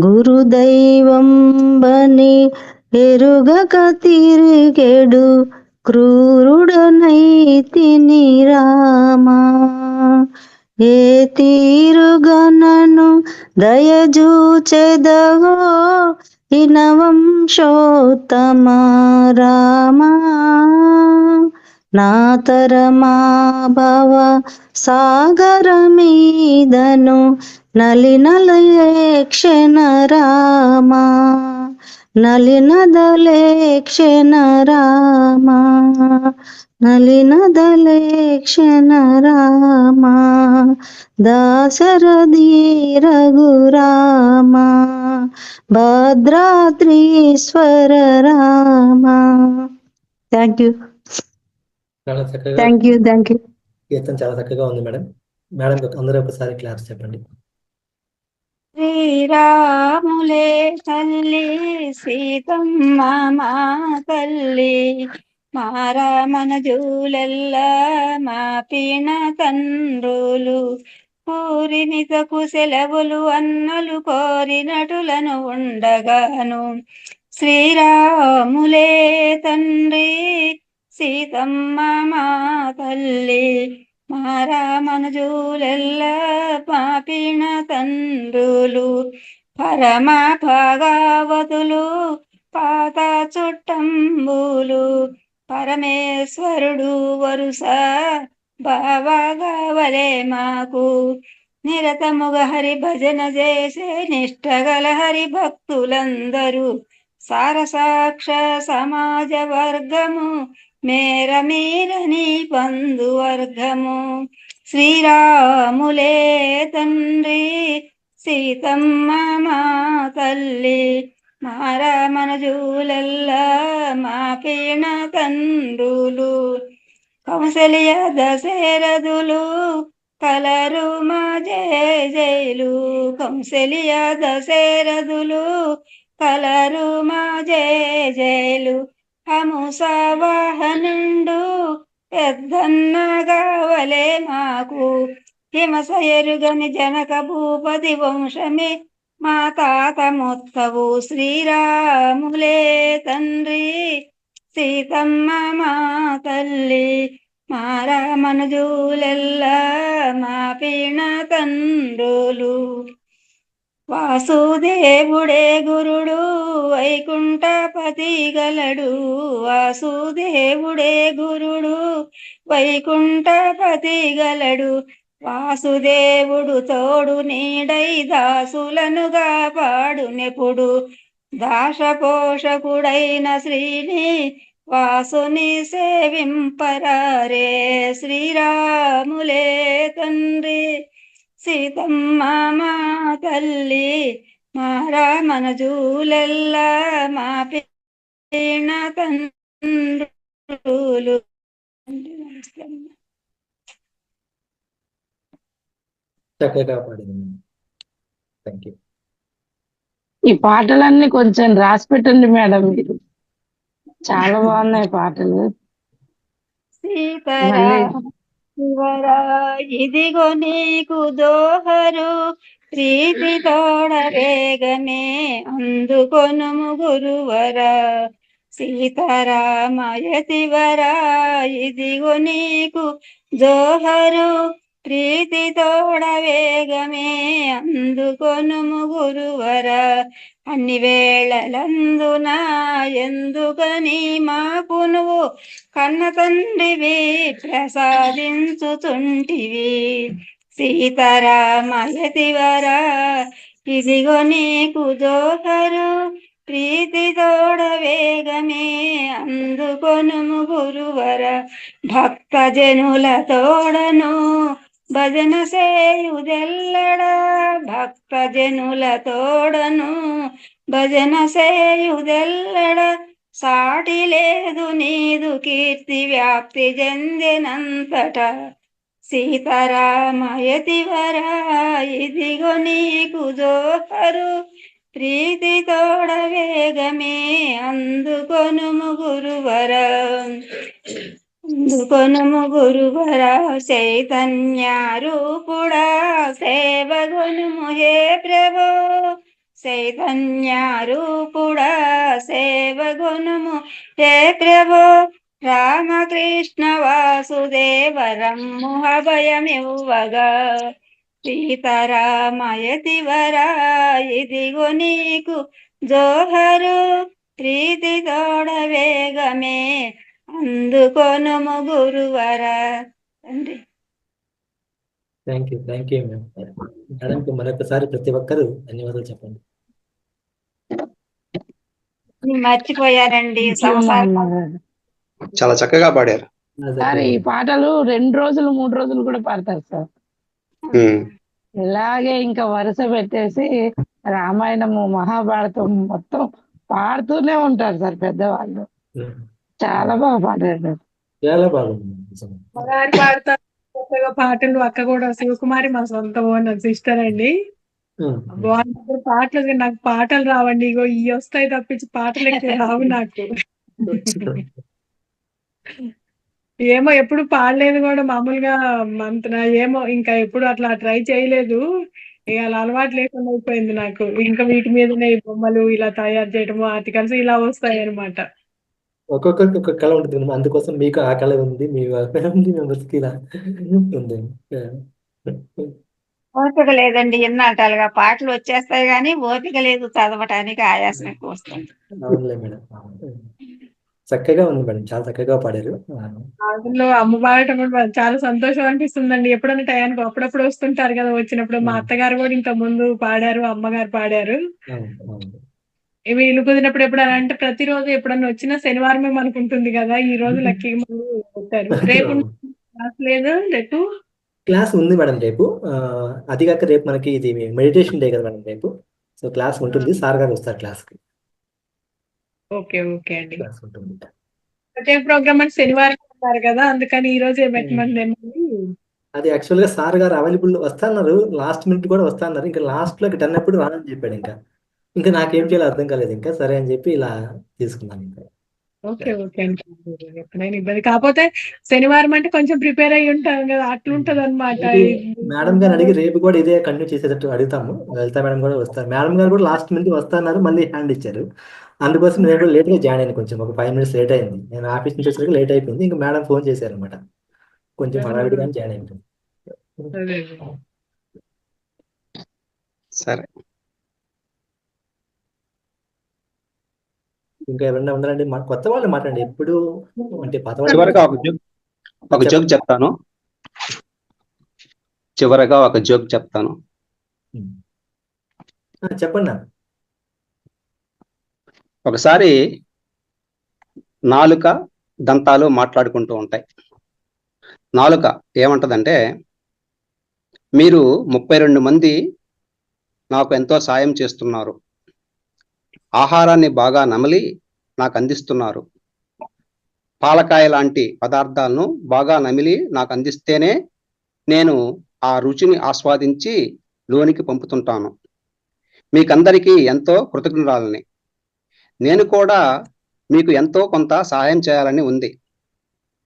గురుదైవం బని ఎరుగక తిరిగెడు క్రూరుడనైతిని రామా. ఏ తీరుగా నన్ను దయజూచెదవో ఇనవంశోత్తమ రామా. నా తరమా భవ సాగర మీదను నలినలేక్షణ రామా. నలినదలేక్షణ రామా. నలినదలేక్షణ రామా. దాశరథి రఘురామా. భద్రాద్రీశ్వర రామా. Thank you. చాలా చక్కగా థ్యాంక్ యూ. Thank you. కీర్తన చాలా చక్కగా ఉంది మేడం. మేడం అందరూ ఒకసారి క్లాస్ చెప్పండి. శ్రీరాములే తల్లి సీతమ్మ మా తల్లి మారామన జూలెల్ల మా పీన తండ్రులు పూరినితకు సెలవులు అన్నలు కోరినటులను ఉండగాను శ్రీరాములే తండ్రి సీతమ్మ మా తల్లి మారామనుజులెల్ల పాపిన తండ్రులు పరమ భాగవతులు పాత చుట్టంబులు పరమేశ్వరుడు వరుస బావగావలే మాకు నిరతముగ హరి భజన చేసే నిష్టగల హరి భక్తులందరూ సారసాక్ష సమాజ వర్గము మేర మీరని బంధువర్గము శ్రీరాములే తండ్రి సీతమ్మ మా తల్లి మారామనుజులెల్ల మా పీణ తండ్రులు కౌసల్య దశరథులు కలరు మా జయలు కౌసల్య దశరథులు కలరు మా జయలు హంసవాహనుండు పెద్దన్నగావలే మాకు హిమస ఎరుగని జనక భూపతి వంశమే మా తాత మొత్తవు శ్రీరాములే తండ్రి సీతమ్మ మా తల్లి మా రామనుజులెల్లా మా పీణ తండ్రులు వాసుదేవుడే గురుడు వైకుంఠపతి గలడు వాసుదేవుడే గురుడు వైకుంఠపతి గలడు వాసుదేవుడు తోడు నీడై దాసులను కాపాడునెప్పుడు దాసపోషకుడైన శ్రీని వాసుని సేవింపరారే శ్రీరాములే తండ్రి సీతమ్మ మా తల్లి మా రామనుజులెల్లా మా పీణ తండ్రులు. చక్కగా పాడింది. Thank you. ఈ పాటలన్నీ కొంచెం రాసి పెట్టండి మేడం మీరు. చాలా బాగున్నాయి పాటలు. సీతారా మళ్ళీ శివరా ఇదిగో నీకు దోహరు ప్రీతి తోడ వేగమే అందుకొనుము గురువరా సీతారామయతివరా ఇదిగో నీకు జోహరు ప్రీతి తోడ వేగమే అందుకొనుము గురువరా అన్ని వేళలందున ఎందుకని మాకు నువ్వు కన్న తండ్రివి ప్రసాదించుతుంటివి సీతారామయతివరా ఇదిగో నీకు జోహరు ప్రీతి తోడ వేగమే అందుకొనుము గురువర భక్త జనుల తోడను భజన సేయుదెల్లడా భక్త జనుల తోడను భజన సేయుదెల్లడా సాటి లేదు నీదు కీర్తి వ్యాప్తి చెందినంతట సీతారామయతివరా ఇదిగో నీకు జోహరు ప్రీతి తోడ వేగమే అందుకొనుము గురువర అందుకొనుము గురువర చైతన్య రూపుడా సేవగునుము హే ప్రభో చైతన్య రూపుడా సేవగునుము హే ప్రభో రామకృష్ణ వాసుదేవ రమ్ము అభయమివ్వగా సీతారామయతివరా ఇదిగో నీకు జోహరు ప్రీతి తోడ వేగమే అందుకొనుము గురువరా తండ్రి. థ్యాంక్ యూ మేడంకి మరొకసారి ప్రతి ఒక్కరూ ధన్యవాదాలు చెప్పండి. మర్చిపోయారండి సంసారం. చాలా చక్కగా పాడారు. సార్ ఈ పాటలు 2 రోజులు 3 రోజులు కూడా పాడతారు సార్. ఇలాగే ఇంకా వరుస పెట్టేసి రామాయణము మహాభారతం మొత్తం పాడుతూనే ఉంటారు సార్ పెద్దవాళ్ళు. చాలా బాగా పాడారు. చాలా బాగుంది. మగారు పాడతారు కొత్తగా పాటలు. అక్క కూడా శివకుమారి మా సొంత ఓనర్ సిస్టర్ అండి. బాగుంటుంది పాటలు. నాకు పాటలు రావండి. ఇగో ఇవి వస్తాయి తప్పించి పాటలు ఎక్కువ రావు నాకు. ఏమో ఎప్పుడు పాడలేదు కూడా మామూలుగా అంత ఏమో ఇంకా ఎప్పుడు అట్లా ట్రై చేయలేదు. ఇక అలా అలవాటు లేకుండా అయిపోయింది నాకు. ఇంకా వీటి మీదనే ఈ బొమ్మలు ఇలా తయారు చేయడము ఆర్టికల్స్ ఇలా వస్తాయి అనమాట. ఒక్కొక్కరికి ఒక్కొక్క కళ ఉంటుంది. అందుకోసం మీకు ఆ కళ ఉంది, మీ ఫ్యామిలీ మెంబర్స్ కి ఇలా ఉంది. ఓపిక లేదండి. ఎన్నాటాలుగా పాటలు వచ్చేస్తాయి కానీ ఓపిక లేదు చదవటానికి. ఆయాసం ఎక్కువ వస్తుంది. అవునులే మేడం. చక్కగా ఉంది మేడం, చాలా చక్కగా పాడారు. అందులో అమ్మ పాడటం కూడా చాలా సంతోషం అనిపిస్తుందండి. ఎప్పుడైనా టయానికి అప్పుడప్పుడు వస్తుంటారు కదా. వచ్చినప్పుడు మా అత్తగారు కూడా ఇంత ముందు పాడారు, అమ్మగారు పాడారు. వీళ్ళు కుదిరినప్పుడు ఎప్పుడైనా అంటే ప్రతిరోజు ఎప్పుడన్నా వచ్చినా శనివారమే మనకు ఉంటుంది కదా. ఈ రోజు లక్కీగా మళ్ళీ పెట్టారు. రేపు క్లాస్ లేదు. రేపు క్లాస్ ఉంది మేడం రేపు. అది కాక రేపు మనకి ఇది మెడిటేషన్ డే కదా మేడం రేపు. సో క్లాస్ ఉంటుంది, సార్ గారు వస్తారు క్లాస్ కి. ఓకే అండి. క్లాస్ ఉంటుంది. ప్రత్యేక ప్రోగ్రామ్ అంటే శనివారం ఉన్నారు కదా, అందుకని ఈ రోజు పెట్టమండి. అది యాక్చువల్ గా సార్ గారు అవైలబుల్ వస్తున్నారు. లాస్ట్ మినిట్ కూడా వస్తున్నారు. ఇంకా లాస్ట్ లో 10 అప్పుడు రానని చెప్పాడు. ఇంకా నాకేం చేయాలో అర్థం కాలేదు. ఇంకా సరే అని చెప్పి ఇలా తీసుకున్నాను. ఇంకా ఓకే ఓకే అండి. ఎప్పుడైనా ఇబ్బంది కాకపోతే శనివారం అంటే కొంచెం ప్రిపేర్ అయ్యి ఉంటాం కదా, అట్లుంటది అనమాట. మేడం గారు అడిగి రేపు కూడా ఇదే కంటిన్యూ చేసేటట్టు అడుగుతాము. లలిత మేడం కూడా వస్తారు. మేడం గారు కూడా లాస్ట్ మినిట్ వస్తున్నారు, మళ్ళీ హ్యాండ్ ఇచ్చారు. అందుకోసం నేను కూడా లేట్గా జాయిన్ అయ్యాను. కొంచెం ఒక 5 minutes లేట్ అయింది. నేను ఆఫీస్ నుంచి వచ్చేసరికి లేట్ అయిపోయింది. ఇంకా మేడం ఫోన్ చేశారు అనమాట. కొంచెం హడావిడిగా జాయిన్ అయ్యాను. అదే. సరే. ఇంకా ఎవరైనా ఉన్నారండి? కొత్త వాళ్ళు మాట్లాడండి. ఎప్పుడు అంటే పాత చివరగా వాళ్ళు ఒక జోక్ చెప్తాను. చివరగా ఒక జోక్ చెప్తాను. చెప్పండి. ఒకసారి నాలుక దంతాలు మాట్లాడుకుంటూ ఉంటాయి. నాలుక ఏమంటదంటే, మీరు 32 మంది నాకు ఎంతో సాయం చేస్తున్నారు. ఆహారాన్ని బాగా నమిలి నాకు అందిస్తున్నారు. పాలకాయ లాంటి పదార్థాలను బాగా నమిలి నాకు అందిస్తేనే నేను ఆ రుచిని ఆస్వాదించి లోనికి పంపుతుంటాను. మీకందరికీ ఎంతో కృతజ్ఞురాలని. నేను కూడా మీకు ఎంతో కొంత సహాయం చేయాలని ఉంది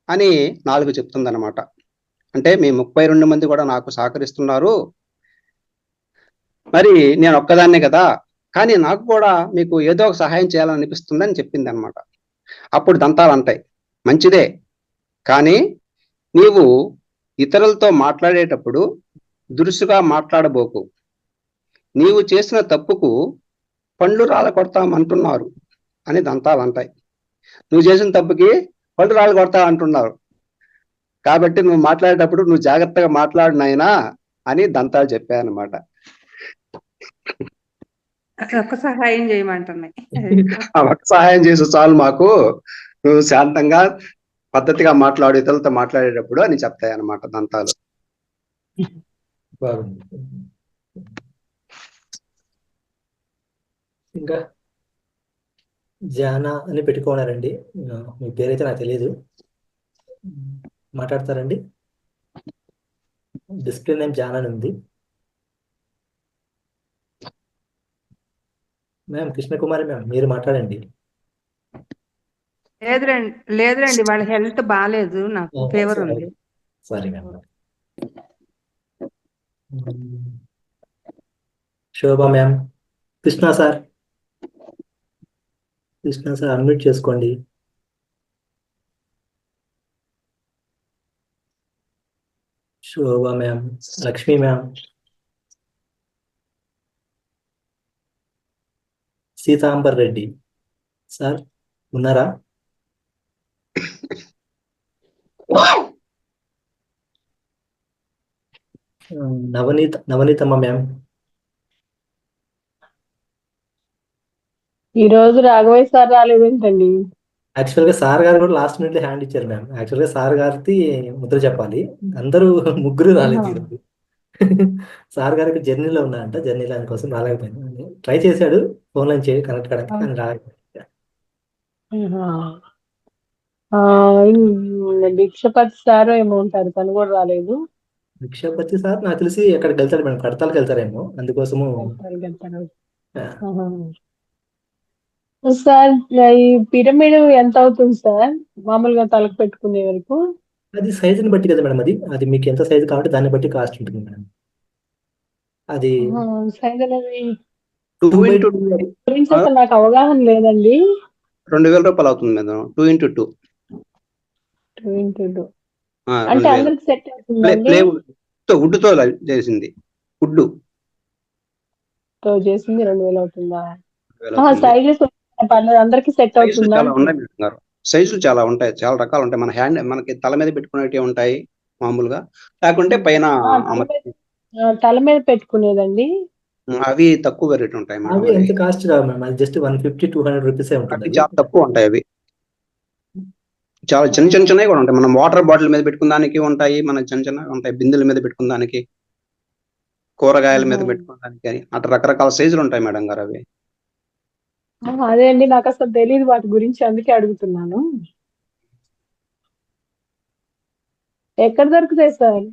అని నాలుగు చెప్తుందన్నమాట. అంటే మీ 32 మంది కూడా నాకు సహకరిస్తున్నారు, మరి నేను ఒక్కదాన్నే కదా, కానీ నాకు కూడా మీకు ఏదో ఒక సహాయం చేయాలని అనిపిస్తుందని చెప్పింది అనమాట. అప్పుడు దంతాలు అంటాయి, మంచిదే, కానీ నీవు ఇతరులతో మాట్లాడేటప్పుడు దురుసుగా మాట్లాడబోకు. నీవు చేసిన తప్పుకు పండ్లు రాళ్ళ కొడతామంటున్నారు అని దంతాలు అంటాయి. నువ్వు చేసిన తప్పుకి పండ్లు రాళ్ళు కొడతా అంటున్నారు, కాబట్టి నువ్వు మాట్లాడేటప్పుడు నువ్వు జాగ్రత్తగా మాట్లాడు నాయనా అని దంతాలు చెప్పాయన్నమాట. ఒక సహాయం చేయమంటున్నాయి. ఆ ఒక్క సహాయం చేసి చాలు మాకు, నువ్వు శాంతంగా పద్ధతిగా మాట్లాడు ఇతరులతో మాట్లాడేటప్పుడు అని చెప్తాయి అన్నమాట దంతాలు. బాగుంది. ఇంకా జానా అని పెట్టుకున్నారండి. మీ పేరైతే నాకు తెలియదు. మాట్లాడతారండి? డిస్ప్లే నేమ్ జానా అని ఉంది. మ్యామ్ కృష్ణకుమారి మ్యామ్, మీరు మాట్లాడండి. లేదురండి వాళ్ళ హెల్త్ బాగాలేదు, నాకు ఫీవర్ ఉంది. Sorry ma'am. Shobha ma'am. Krishna sir unmute చేసుకోండి. Shobha ma'am, Lakshmi ma'am, Seetambar Reddy sir ఉన్నారా? నవనీతమ్మ మ్యామ్. ఈ రోజు రాఘవయ్య సార్ రాలేదేంటండి? యాక్చువల్ గా సార్ గారు కూడా లాస్ట్ మినిట్ హ్యాండ్ ఇచ్చారు మ్యామ్. యాక్చువల్ గా సార్ గారికి ముద్ర చెప్పాలి, అందరూ ముగ్గురు రాలేదు ఈరోజు. సార్ గారికి జర్నీలో ఉన్నారంట, జర్నీ లైన్ కోసం రాలేకపోయింది. ట్రై చేశాడు ఫోన్ లైన్ కనెక్ట్ కావడానికి, కానీ రాలేకపోయింది. భిక్షపతి సార్ ఏమో ఉంటారు, తను కూడా రాలేదు. భిక్షపతి సార్ నాకు తెలిసి ఎక్కడికి వెళ్తాడు మేడం, కడతాలకు వెళ్తారేమో, అందుకోసము. సార్ ఈ పిరమిడ్ ఎంత అవుతుంది సార్ మామూలుగా తలకు పెట్టుకునే వరకు? అది సైజుని బట్టి కదా మేడం, అది మీకు ఎంత సైజు కాబట్టి దాన్ని బట్టి కాస్ట్ ఉంటుంది మేడం. అది సైజ్ అనేది 2x2 గురించి అసలు నాకు అవగాహన లేదండి. 2000 రూపాయలు అవుతుంది మేడం. 2x2 అంటే అందరికి సెట్ అవుతుందండి? వుడ్ తో చేసింది, వుడ్ తో చేసింది 2000 అవుతుందా? సైజెస్ అందరికి సెట్ అవుతుందా? సైజులు చాలా ఉంటాయి, చాలా రకాలు ఉంటాయి. మన హ్యాండ్ మనకి తల మీద పెట్టుకునేవి ఉంటాయి మామూలుగా, లేకుంటే పైన తల మీద పెట్టుకునేదండి. అవి తక్కువ రేట్ ఉంటాయి. అవి ఎంత కాస్ట్ కాదు మ్యామ్, అది జస్ట్ 150-200 రూపీసే ఉంటుంది. చాలా తక్కువ ఉంటాయి అవి. చాలా చిన్నవి కూడా ఉంటాయి. మనం వాటర్ బాటిల్ మీద పెట్టుకున్న దానికి ఉంటాయి, మన చిన్నగా ఉంటాయి బిందెల మీద పెట్టుకున్న దానికి, కూరగాయల మీద పెట్టుకున్న దానికి, అట్లా రకరకాల సైజులు ఉంటాయి మేడం గారు అవి. అదే అండి, నాకు అసలు తెలియదు వాటి గురించి, అందుకే అడుగుతున్నాను. ఎక్కడ దొరుకుతాయి సార్?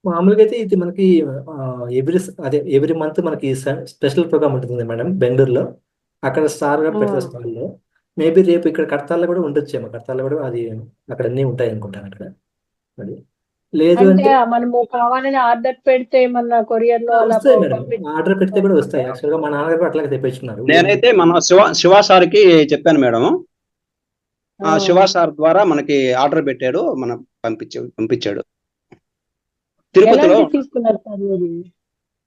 మామూలుగా అయితే ఇది మనకి ఎవ్రీ మంత్ మనకి స్పెషల్ ప్రోగ్రామ్ ఉంటుంది మేడం బెంగళూరులో. అక్కడ స్టార్ గా పెడతారు స్టాల్లో. మేబీ రేపు ఇక్కడ కడతాల్లో కూడా ఉండొచ్చేమో, కడతాల్లో కూడా అది అక్కడ అన్నీ ఉంటాయి అనుకుంటాను అక్కడ. అది లేదు అంటే అంటే మనము కావాలని ఆర్డర్ పెడితే ఏమన్నా కొరియర్ లో అలా వస్తాయి మేడం, పంపించి ఆర్డర్ పెడితే కూడా వస్తాయి. యాక్చువల్గా మా నాన్నగారు కూడా అట్లాగే తెప్పించుకున్నారు. నేనైతే మన శివ సార్కి చెప్పాను మేడం. ఆ శివ సార్ ద్వారా మనకి ఆర్డర్ పెట్టాడు, మనం పంపించాడు తిరుపతిలో. ఎలాంటి తీసుకున్నారు సార్ మీరు?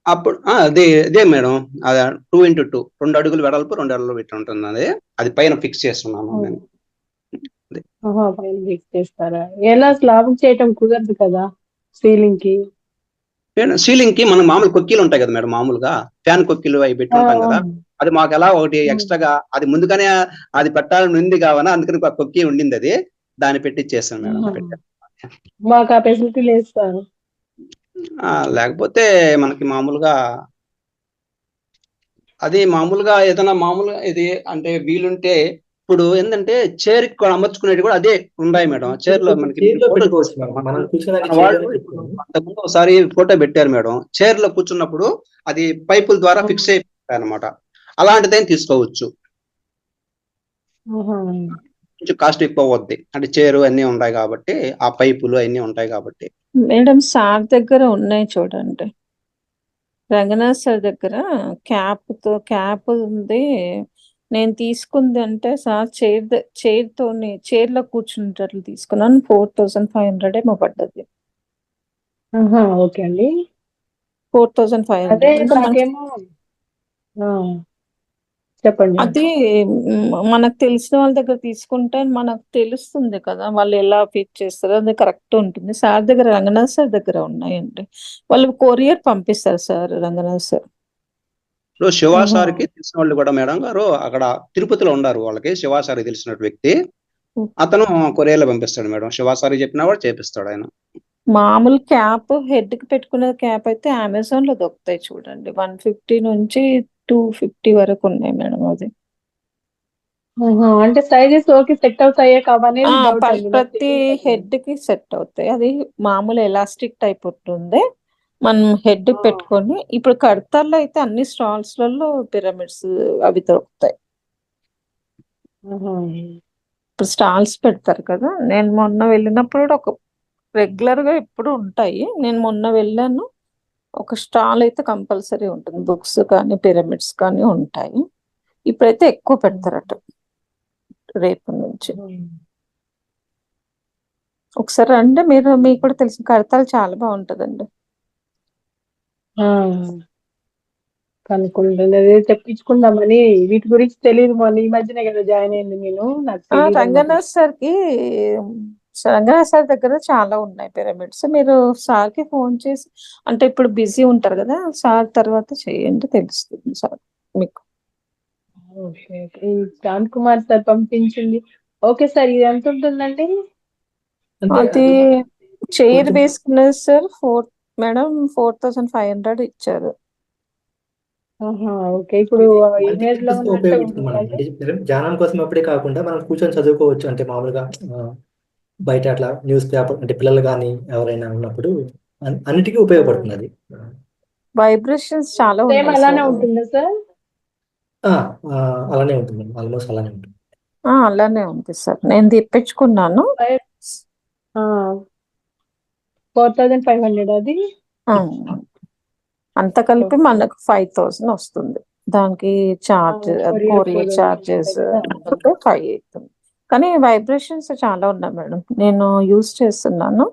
అప్పుడు అదే మేడం, అది 2x2 2 అడుగులు వెడల్పు 2 అడుగులు పెట్టి ఉంటుంది. అది పైన ఫిక్స్ చేస్తున్నాను నేను. పైన ఫిక్స్ చేస్తారా? ఎలా స్లాబ్ చేయటం కుదరదు కదా సీలింగ్ కి? సీలింగ్ కి మనం మామూలు కొక్కీలు ఉంటాయి కదా మేడం, మామూలుగా ఫ్యాన్ కొక్కీలు అవి పెట్టి ఉంటాం కదా. అది మాకు ఎలా ఒకటి ఎక్స్ట్రాగా అది ముందుగానే అది పెట్టాలని ఉంది కావనా, అందుకని ఒక కొక్కీ ఉండింది, అది దాన్ని పెట్టి చేస్తాను మేడం. మాకు ఆ ఫెసిలిటీ లేదు సార్. లేకపోతే మనకి మామూలుగా అది మామూలుగా ఏదైనా మామూలుగా ఇది అంటే వీలుంటే ఇప్పుడు ఏంటంటే చైర్ అమర్చుకునేది కూడా అదే ఉన్నాయి మేడం. చైర్ లో మనకి అంతకుముందు ఒకసారి ఫోటో పెట్టారు మేడం. చైర్ లో కూర్చున్నప్పుడు అది పైపుల ద్వారా ఫిక్స్ అయిపోతాయి అనమాట. అలాంటిదేం తీసుకోవచ్చు, కొంచెం కాస్ట్ ఎక్కువ అవుద్ది. అంటే చైర్ అన్ని ఉన్నాయి కాబట్టి, ఆ పైపులు అన్ని ఉంటాయి కాబట్టి. మేడం సార్ దగ్గర ఉన్నాయి చూడండి, రంగనాథ్ సార్ దగ్గర క్యాప్ ఉంది. నేను తీసుకుంది అంటే సార్ చైర్లో కూర్చునేటట్లు తీసుకున్నాను. 4500 ఏమో పడ్డది. ఓకే అండి. 4500 చెప్పండి. అది మనకు తెలిసిన వాళ్ళ దగ్గర తీసుకుంటే మనకు తెలుస్తుంది కదా వాళ్ళు ఎలా ఫిట్ చేస్తారో, అది కరెక్ట్ ఉంటుంది. సార్ దగ్గర రంగనాథ్ సార్ దగ్గర ఉన్నాయండి, వాళ్ళు కొరియర్ పంపిస్తారు సార్ రంగనాథ్ సార్. ఇప్పుడు శివ సార్కి తెలిసిన వాళ్ళు కూడా మేడం గారు అక్కడ తిరుపతిలో ఉన్నారు. వాళ్ళకి శివ సార్కి తెలిసిన వ్యక్తి, అతను కొరియర్లో పంపిస్తాడు మేడం. శివ సార్కి చెప్పినా కూడా చేపిస్తాడు ఆయన. మామూలు క్యాప్ హెడ్ కి పెట్టుకునే క్యాప్ అయితే అమెజాన్ లో దొరుకుతాయి చూడండి, 150 నుంచి 250 వరకు ఉన్నాయి మేడం. అది అంటే సైజెస్ ఓకే సెట్ అవుతాయే కావని ప్రతి హెడ్ కి సెట్ అవుతాయి. అది మామూలు ఎలాస్టిక్ టైప్ ఉంటుంది, మనం హెడ్ పెట్టుకొని. ఇప్పుడు కడతాల్లో అయితే అన్ని స్టాల్స్ లలో పిరమిడ్స్ అవి దొరుకుతాయి. ఇప్పుడు స్టాల్స్ పెడతారు కదా, నేను మొన్న వెళ్ళినప్పుడు కూడా ఒక రెగ్యులర్ గా ఎప్పుడు ఉంటాయి. నేను మొన్న వెళ్ళాను, ఒక స్టాల్ అయితే కంపల్సరీ ఉంటుంది, బుక్స్ కానీ పిరమిడ్స్ కానీ ఉంటాయి. ఇప్పుడైతే ఎక్కువ పెడతారట రేపు నుంచి. ఒకసారి అంటే మీకు కూడా తెలిసిన కడతాలు చాలా బాగుంటదండి. కనుక్కుంటుంది అదే తెప్పించుకుందామని. వీటి గురించి తెలియదు, మొన్న ఈ మధ్యనే కదా జాయిన్ అయింది నేను. నాకు రంగనాథ్ సార్ దగ్గర చాలా ఉన్నాయి పిరమిడ్స్. మీరు సార్ కి ఫోన్ చేసి, అంటే ఇప్పుడు బిజీ ఉంటారు కదా సార్, తర్వాత చేయండి తెలుస్తుంది సార్ మీకు. ఈ శాంత్ కుమార్ సార్ పంపించింది. ఓకే సార్, ఇది ఎంత ఉంటుందండి? అది చైర్ వేసుకున్నది సార్ మేడం 4500 ఇచ్చారు. ఓకే. ఇప్పుడు ఇమేజ్ లో ఉన్నట్టే ఉంటుందండి. ధ్యానం కోసం అప్పుడే కాకుండా మనం కూర్చొని చదువుకోవచ్చు. అంటే మామూలుగా బయట అట్లా న్యూస్ పేపర్, అంటే పిల్లలు కానీ ఎవరైనా ఉన్నప్పుడు అన్నిటికీ ఉపయోగపడుతుంది అది. వైబ్రేషన్స్ చాలా ఉన్నాయి. అలానే ఉంటుందా సార్? అలానే ఉంటుంది, ఆల్మోస్ట్ అలానే ఉంటుంది. అలానే ఉంది సార్, నేను తెప్పించుకున్నాను. 4500 అది. అంత కలిపి మనకు 5000 వస్తుంది. దానికి కొరియర్ చార్జెస్ 5 అవుతుంది. కానీ వైబ్రేషన్స్ చాలా ఉన్నాయి మేడం, నేను యూజ్ చేస్తున్నాను.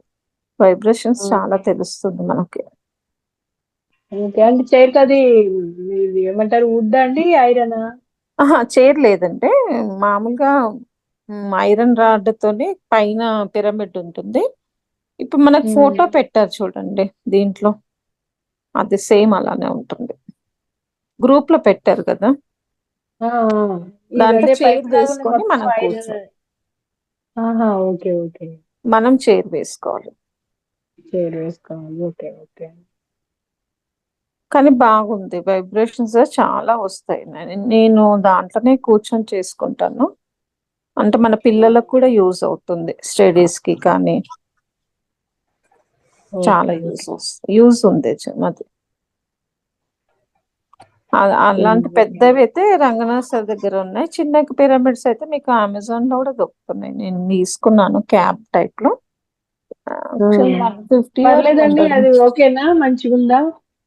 వైబ్రేషన్స్ చాలా తెలుస్తుంది మనకి. అంటే చైర్ అది ఏమంటారు, వుడ్ అండి ఐరనా? చైర్ లేదంటే మామూలుగా ఐరన్ రాడ్ తోని పైన పిరమిడ్ ఉంటుంది. ఇప్పుడు మనకు ఫోటో పెట్టారు చూడండి దీంట్లో, అది సేమ్ అలానే ఉంటుంది. గ్రూప్ లో పెట్టారు కదా, దాంట్లో చైర్ వేసుకొని మనం కూర్చోవాలి. ఓకే ఓకే, మనం చైర్ వేసుకోవాలి. Okay okay. కానీ బాగుంది, వైబ్రేషన్స్ చాలా వస్తాయి. నేను దాంట్లోనే కూర్చొని చేసుకుంటాను. అంటే మన పిల్లలకు కూడా యూజ్ అవుతుంది, స్టడీస్ కి కానీ చాలా యూజ్ ఉంది అది. అలాంటి పెద్దవి అయితే రంగనాథ్ సార్ దగ్గర ఉన్నాయి. చిన్న పిరమిడ్స్ అయితే మీకు అమెజాన్ లో కూడా దొరుకుతున్నాయి. నేను తీసుకున్నాను క్యాప్ టైప్ లో. 150 పర్లేదండి, అది ఓకేనా, మంచిగుందా?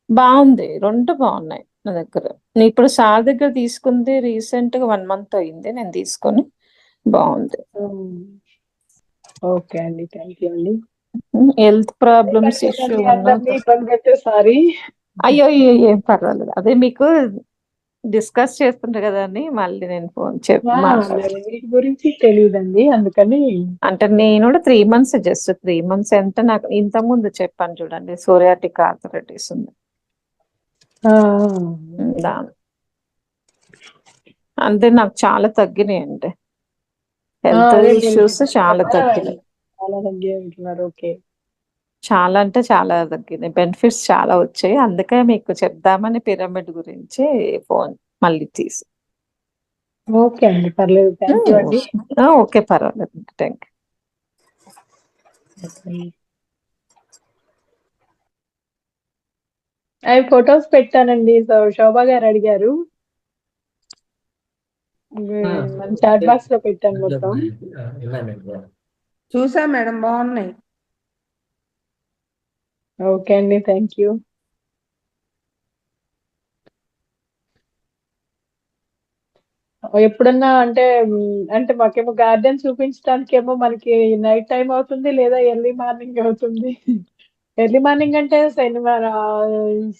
బాగుంది, రెండు బాగున్నాయి నా దగ్గర. నేను ఇప్పుడు సార్ దగ్గర తీసుకుంది రీసెంట్ గా 1 month అయింది నేను తీసుకొని. బాగుంది. ఓకే అండి, థ్యాంక్ యూ అండి. హెల్త్ ప్రాబ్లమ్స్ ఇష్యూ అందరినీ ఇబ్బంది పెట్టే సారీ. అయ్యో ఏం పర్వాలేదు. అదే మీకు డిస్కస్ చేస్తుంటారు కదా అని మళ్ళీ నేను ఫోన్ వీటి గురించి తెలియదండి, అందుకని. అంటే నేను కూడా 3 months, జస్ట్ 3 months. ఎంత నాకు ఇంత ముందు చెప్పాను చూడండి, సోరియాటిక్ ఆర్థరైటిస్ ఉంది. అంతే, నాకు చాలా తగ్గినాయి అండి. హెల్త్ ఇష్యూస్ చాలా తగ్గినాయి. చాలా తగ్గినారు. ఓకే, చాలా అంటే చాలా తగ్గినాయి. బెనిఫిట్స్ చాలా వచ్చాయి. అందుకే మీకు చెప్దామని పిరమిడ్ గురించి ఫోన్ మళ్ళీ తీసి. ఓకే అండి, పర్లేదు, థ్యాంక్ యూ అండి. ఓకే, పర్వాలేదు, థ్యాంక్ యూ. అవి ఫొటోస్ పెట్టానండి, శోభా గారు అడిగారు, మన చాట్ బాక్స్ లో పెట్టాను మొత్తం. చూసా మేడం, బాగున్నాయి. ఓకే అండి, థ్యాంక్ యూ. ఎప్పుడన్నా అంటే మాకేమో గార్డెన్ చూపించడానికి ఏమో మనకి నైట్ టైం అవుతుంది, లేదా ఎర్లీ మార్నింగ్ అవుతుంది. ఎర్లీ మార్నింగ్ అంటే శనివారం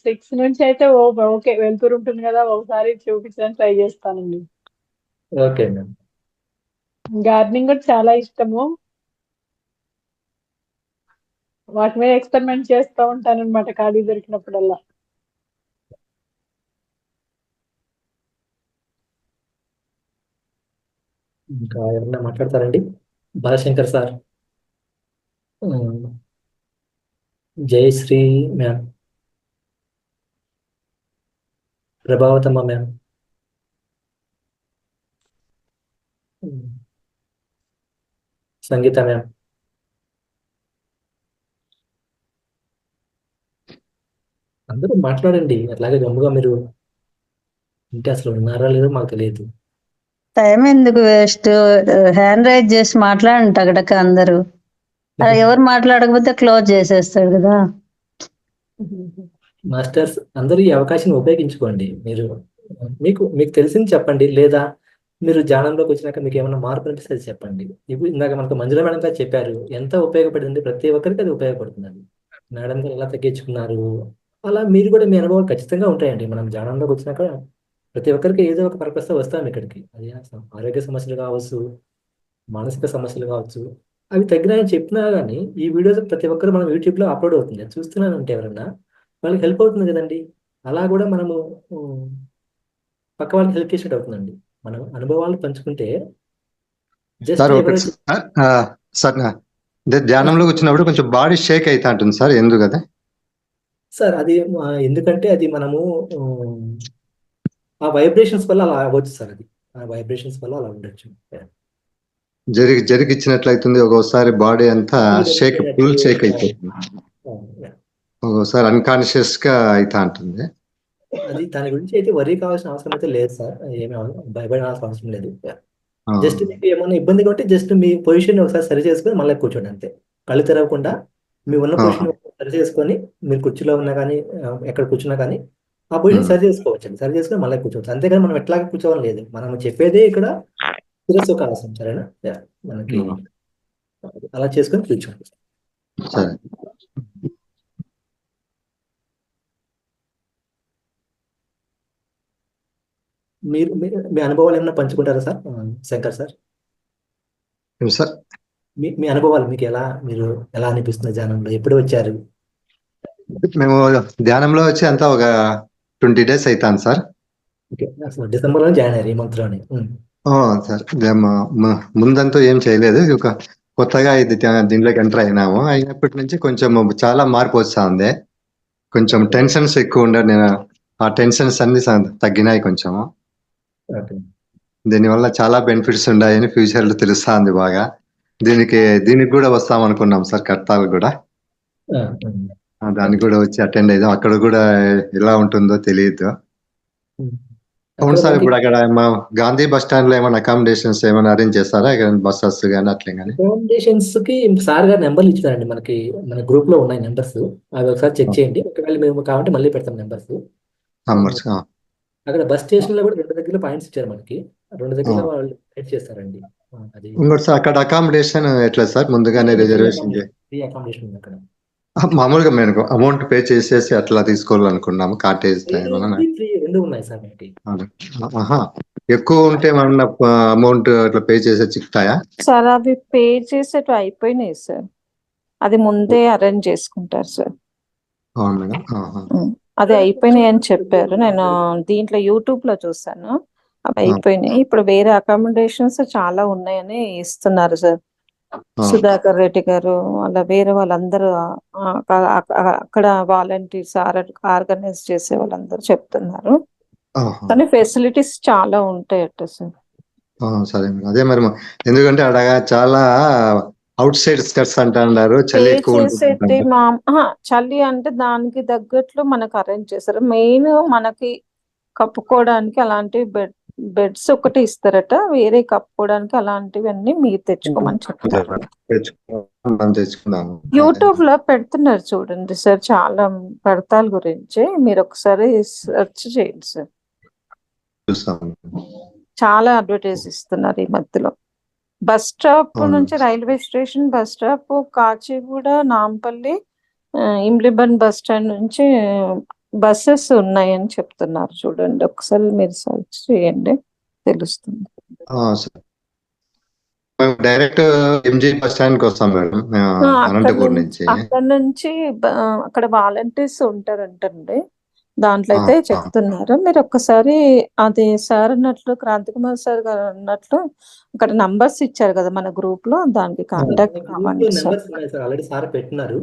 6 నుంచి అయితే ఓకే, వెళ్తూరు ఉంటుంది కదా, ఒకసారి చూపించడానికి ట్రై చేస్తానండి. ఓకే. గార్డెనింగ్ కూడా చాలా ఇష్టము. వాటి మీద ఎక్స్పెరిమెంట్ చేస్తూ ఉంటాను అనమాట ఖాళీ దొరికినప్పుడల్లా. ఇంకా ఎవరన్నా మాట్లాడతారండి? Balashankar sir, Jayashree ma'am, ప్రభావతమ్మ ma'am, సంగీత మ్యామ్, అందరూ మాట్లాడండి. అట్లాగే గమ్ముగా మీరు ఇంటే అసలు ఉన్నారా లేదో మాకు తెలియదు. టైం ఎందుకు వేస్ట్, హ్యాండ్ రైజ్ చేసి మాట్లాడండి టగటక అందరూ. ఎవరు మాట్లాడకపోతే క్లోజ్ చేసేస్తాడు కదా. మాస్టర్స్ అందరూ ఈ అవకాశాన్ని ఉపయోగించుకోండి. మీరు మీకు తెలిసింది చెప్పండి, లేదా మీరు ధ్యానంలోకి వచ్చినాక మీకు ఏమైనా మార్పు అనిపిస్తే అది చెప్పండి. ఇప్పుడు ఇందాక మనకు మంజుల మేడం గారు చెప్పారు, ఎంత ఉపయోగపడింది, ప్రతి ఒక్కరికి అది ఉపయోగపడుతుంది. మేడం గారు ఎలా తగ్గించుకున్నారు, అలా మీరు కూడా మీ అనుభవాలు ఖచ్చితంగా ఉంటాయండి. మనం ధ్యానంలోకి వచ్చినాక ప్రతి ఒక్కరికి ఏదో ఒక పర్పస్తో వస్తాం ఇక్కడికి. అది ఆరోగ్య సమస్యలు కావచ్చు, మానసిక సమస్యలు కావచ్చు, అవి తగ్గినాయని చెప్పినా కానీ ఈ వీడియోస్ ప్రతి ఒక్కరు మనం యూట్యూబ్లో అప్లోడ్ అవుతుంది. చూస్తున్నానంటే ఎవరన్నా వాళ్ళకి హెల్ప్ అవుతుంది కదండి. అలా కూడా మనము పక్క వాళ్ళకి హెల్ప్ చేసినట్టు అవుతుందండి. మనం అనుభవాలు పంచుకుంటే సార్ ధ్యానంలోకి వచ్చినప్పుడు కొంచెం బాడీ షేక్ అవుతా ఉంటుంది సార్, ఎందుకు కదా సార్? అది ఎందుకంటే అది మనము ఆ వైబ్రేషన్స్ వల్ల అలా అవ్వచ్చు సార్. అది ఆ వైబ్రేషన్స్ వల్ల అలా ఉండొచ్చు. జరిగిచ్చినట్లయితుంది ఒక్కోసారి బాడీ అంతా షేక్, ఫుల్ షేక్ అయిపోతుంది. ఒక్కోసారి అన్కాన్షియస్ గా అవుతా ఉంటుంది. అది దాని గురించి అయితే వరీ కావాల్సిన అవసరం అయితే లేదు సార్. ఏమీ భయపడాల్సిన అవసరం లేదు. జస్ట్ మీకు ఏమైనా ఇబ్బందిగా ఉంటే జస్ట్ మీ పొజిషన్ ఒకసారి సరి చేసుకొని మళ్ళీ కూర్చోండి అంతే. కళ్ళు తెరవకుండా మీ ఉన్న పొజిషన్ సరి చేసుకొని, మీరు కుర్చీలో ఉన్నా కానీ ఎక్కడ కూర్చున్నా కానీ ఆ పొజిషన్ సరి చేసుకోవచ్చు. సరి చేసుకొని మళ్ళీ కూర్చోవచ్చు. అంతేగాని మనం ఎట్లాగా కూర్చోవాలి లేదు. మనం చెప్పేదే ఇక్కడ శిరస్సు ఒక ఆసనం, సరేనా? మనకి అలా చేసుకొని కూర్చోండి. మీరు మీ అనుభవాలు ఏమైనా పంచుకుంటారా సార్? శంకర్ సార్, సార్ మీ అనుభవాలు మీకు మీరు ఎలా అనిపిస్తుంది ధ్యానంలో? ఎప్పుడు వచ్చారు? మేము ధ్యానంలో వచ్చి అంతా ఒక 20 days అవుతాను సార్. డిసెంబర్ లో జాయిన్ అయ్యారు, ఈ మంత్ లోనే. సార్ ముందంతా ఏం చేయలేదు, ఒక కొత్తగా ఇది దీంట్లోకి ఎంటర్ అయినాము. అయినప్పటి నుంచి కొంచెం చాలా మార్పు వస్తా ఉంది. కొంచెం టెన్షన్స్ ఎక్కువ ఉండే, నేను ఆ టెన్షన్స్ అన్ని తగ్గినాయి కొంచెం. దీనివల్ల చాలా బెనిఫిట్స్ ఉన్నాయని ఫ్యూచర్ లో తెలుస్తా ఉంది బాగా. దీనికి కూడా వస్తాం అనుకున్నాం సార్, కర్తాలు కూడా. దానికి కూడా వచ్చి అటెండ్ అయ్యాం. అక్కడ కూడా ఎలా ఉంటుందో తెలియదు. అవును అక్కడ సార్, మనకి ఇప్పుడు అక్కడ మా గాంధీ బస్ స్టాండ్ లో ఏమైనా అకామిడేషన్స్ ఏమైనా అరేంజ్ చేస్తారా? బస్సెస్ కానీ అట్లే కానీ? అకామిడేషన్స్ కి సార్ గారు నెంబర్లు ఇచ్చారండి మనకి, మన గ్రూప్ లో ఉన్నాయి నెంబర్స్, అవి ఒకసారి చెక్ చేయండి. ఒకవేళ మేము కావాలంటే మళ్ళీ పెడతాం నెంబర్స్. అక్కడ బస్ స్టేషన్ లో కూడా 2 దగ్గర పాయింట్స్ ఇచ్చారు మనకి, 2 దగ్గర వాళ్ళు గైడ్ చేస్తారండి. అది ఇంకోటి సార్, అక్కడ అకామిడేషన్ ఎట్లా సార్? ముందుగానే రిజర్వేషన్ ఫ్రీ అకామిడేషన్ ఉంది అక్కడ. మామూలుగా మేము అమౌంట్ పే చేసేసి అట్లా తీసుకోవాలనుకున్నాము, కాటేజ్ ఫ్రీ 2 ఉన్నాయి సార్ మనకి. ఎక్కువ ఉంటే ఏమన్నా అమౌంట్ అట్లా పే చేసే చిక్తాయా? సార్ అవి పే చేసేట్టు అయిపోయినాయి సార్, అది ముందే అరేంజ్ చేసుకుంటారు సార్. అవును మేడం. అది అయిపోయినాయి అని చెప్పారు, నేను దీంట్లో యూట్యూబ్ లో చూసాను. అవి అయిపోయినాయి. ఇప్పుడు వేరే అకామిడేషన్స్ చాలా ఉన్నాయని ఇస్తున్నారు సార్. సుధాకర్ రెడ్డి గారు అలా వేరే వాళ్ళందరూ అక్కడ వాలంటీర్స్ ఆర్గనైజ్ చేసే వాళ్ళందరూ చెప్తున్నారు. కానీ ఫెసిలిటీస్ చాలా ఉంటాయట సార్. సరే మేడం, అదే మరి ఎందుకంటే అక్కడ చాలా అవుట్ సైడ్ స్కర్ట్స్ అంటున్నారు, చలి ఎక్కువ ఉంటుంది. చలి అంటే దానికి తగ్గట్లు మనకు అరేంజ్ చేస్తారు. మెయిన్ మనకి కప్పుకోవడానికి అలాంటి బెడ్స్ ఒకటి ఇస్తారట, వేరే కప్పుకోవడానికి అలాంటివన్నీ మీరు తెచ్చుకోమని చెప్తారు. తెచ్చుకున్నాము. యూట్యూబ్ లో పెడుతున్నారు చూడండి సార్, చాలా పడతాల గురించి మీరు ఒకసారి సెర్చ్ చేయండి సార్. చాలా అడ్వర్టైజ్ ఇస్తున్నారు ఈ మధ్యలో. బస్ స్టాప్ నుంచి railway station, bus stop Kacheguda, Nampally, Imlibun bus stand నుంచి బస్సెస్ ఉన్నాయని చెప్తున్నారు. చూడండి ఒకసారి మీరు సర్చ్ చేయండి, తెలుస్తుంది. డైరెక్ట్ ఎంజీ బస్ స్టాండ్ కి వస్తాం మేడం, అనంతపూర్ నుంచి. అక్కడ నుంచి అక్కడ వాలంటీర్స్ ఉంటారంటండి, దాంట్లో అయితే చెప్తున్నారు. మీరు ఒక్కసారి అది సార్ అన్నట్లు, క్రాంతి కుమార్ సార్ గారు అన్నట్లు అక్కడ నంబర్స్ ఇచ్చారు కదా మన గ్రూప్ లో, దానికి కాంటాక్ట్ కావండి సార్. ఆల్రెడీ సార్ పెట్టినారు,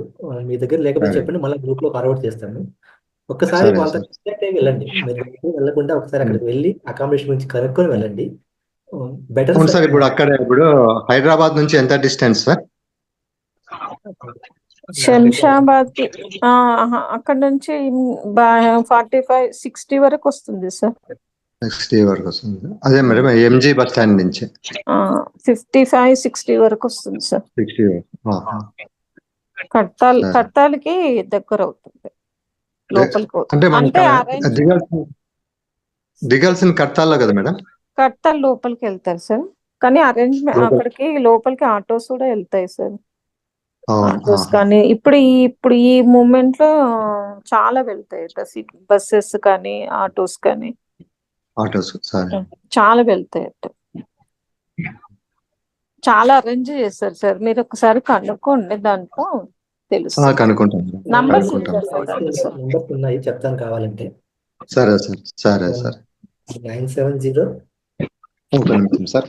మీ దగ్గర లేకపోతే చెప్పండి, మళ్ళీ గ్రూప్ లో ఫార్వర్డ్ చేస్తాను. ఒక్కసారి వాళ్ళతో కాంటాక్ట్ అయ్యి వెళ్ళండి, మీరు వెళ్ళకుండా ఒకసారి అక్కడికి వెళ్ళి అకామిడేషన్ గురించి కనుక్కొని వెళ్ళండి. Better sir. ఇప్పుడు అక్కడ హైదరాబాద్ నుంచి ఎంత డిస్టెన్స్ సార్? శంషాబాద్ కి అక్కడ నుంచి 45-60 వరకు వస్తుంది సార్. 60 వరకు వస్తుంది. అదే మేడం ఎంజీ బస్ స్టాండ్ నుంచి 55-60 వరకు వస్తుంది సార్. 60 కట్టాలకి దగ్గర అవుతుంది, లోపలికి. అంటే దిగాల్సిన కట్టాలో కదా మేడం? కట్టాలు లోపలికి వెళ్తారు సార్, కానీ అరేంజ్మెంట్ అక్కడికి లోపలికి ఆటోస్ కూడా వెళ్తాయి సార్. ఆటోస్ కానీ ఇప్పుడు ఈ మూమెంట్ లో చాలా వెళ్తాయి బస్సెస్ కానీ ఆటోస్ కానీ చాలా వెళ్తాయి. చాలా అరేంజ్ చేస్తారు సార్, మీరు ఒకసారి కనుక్కోండి, దాంట్లో తెలుస్తుంది. నంబర్స్ ఉన్నాయి, చెప్తాను కావాలంటే. సరే సార్. 970 సార్.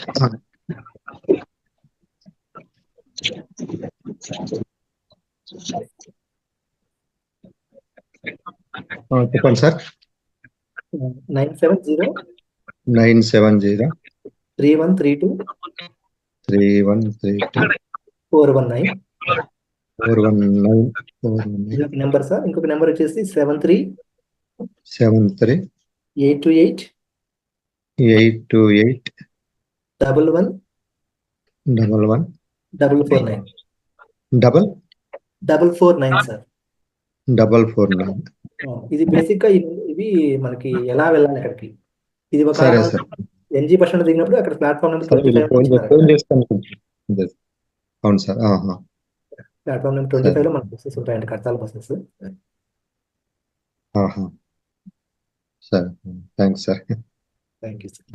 చెప్పండి సార్. 970 3132 419 number sir. ఇంకొక నెంబర్ వచ్చేసి 73 828 11 449 సార్. 449. ఇది బేసిక్ గా ఇవి మనకి ఎలా వెళ్ళాలి అక్కడికి. ఇది ఒక ఎన్జీ బస్ స్టాండ్ దిగినప్పుడు అక్కడ ప్లాట్ఫామ్ నెంబర్ 25. అవును సార్. ప్లాట్ఫామ్ నెంబర్ 25 లో మనకు బస్సెస్ ఉంటాయండి, కడతాల బస్సెస్. సరే, thanks sir. Thank you sir.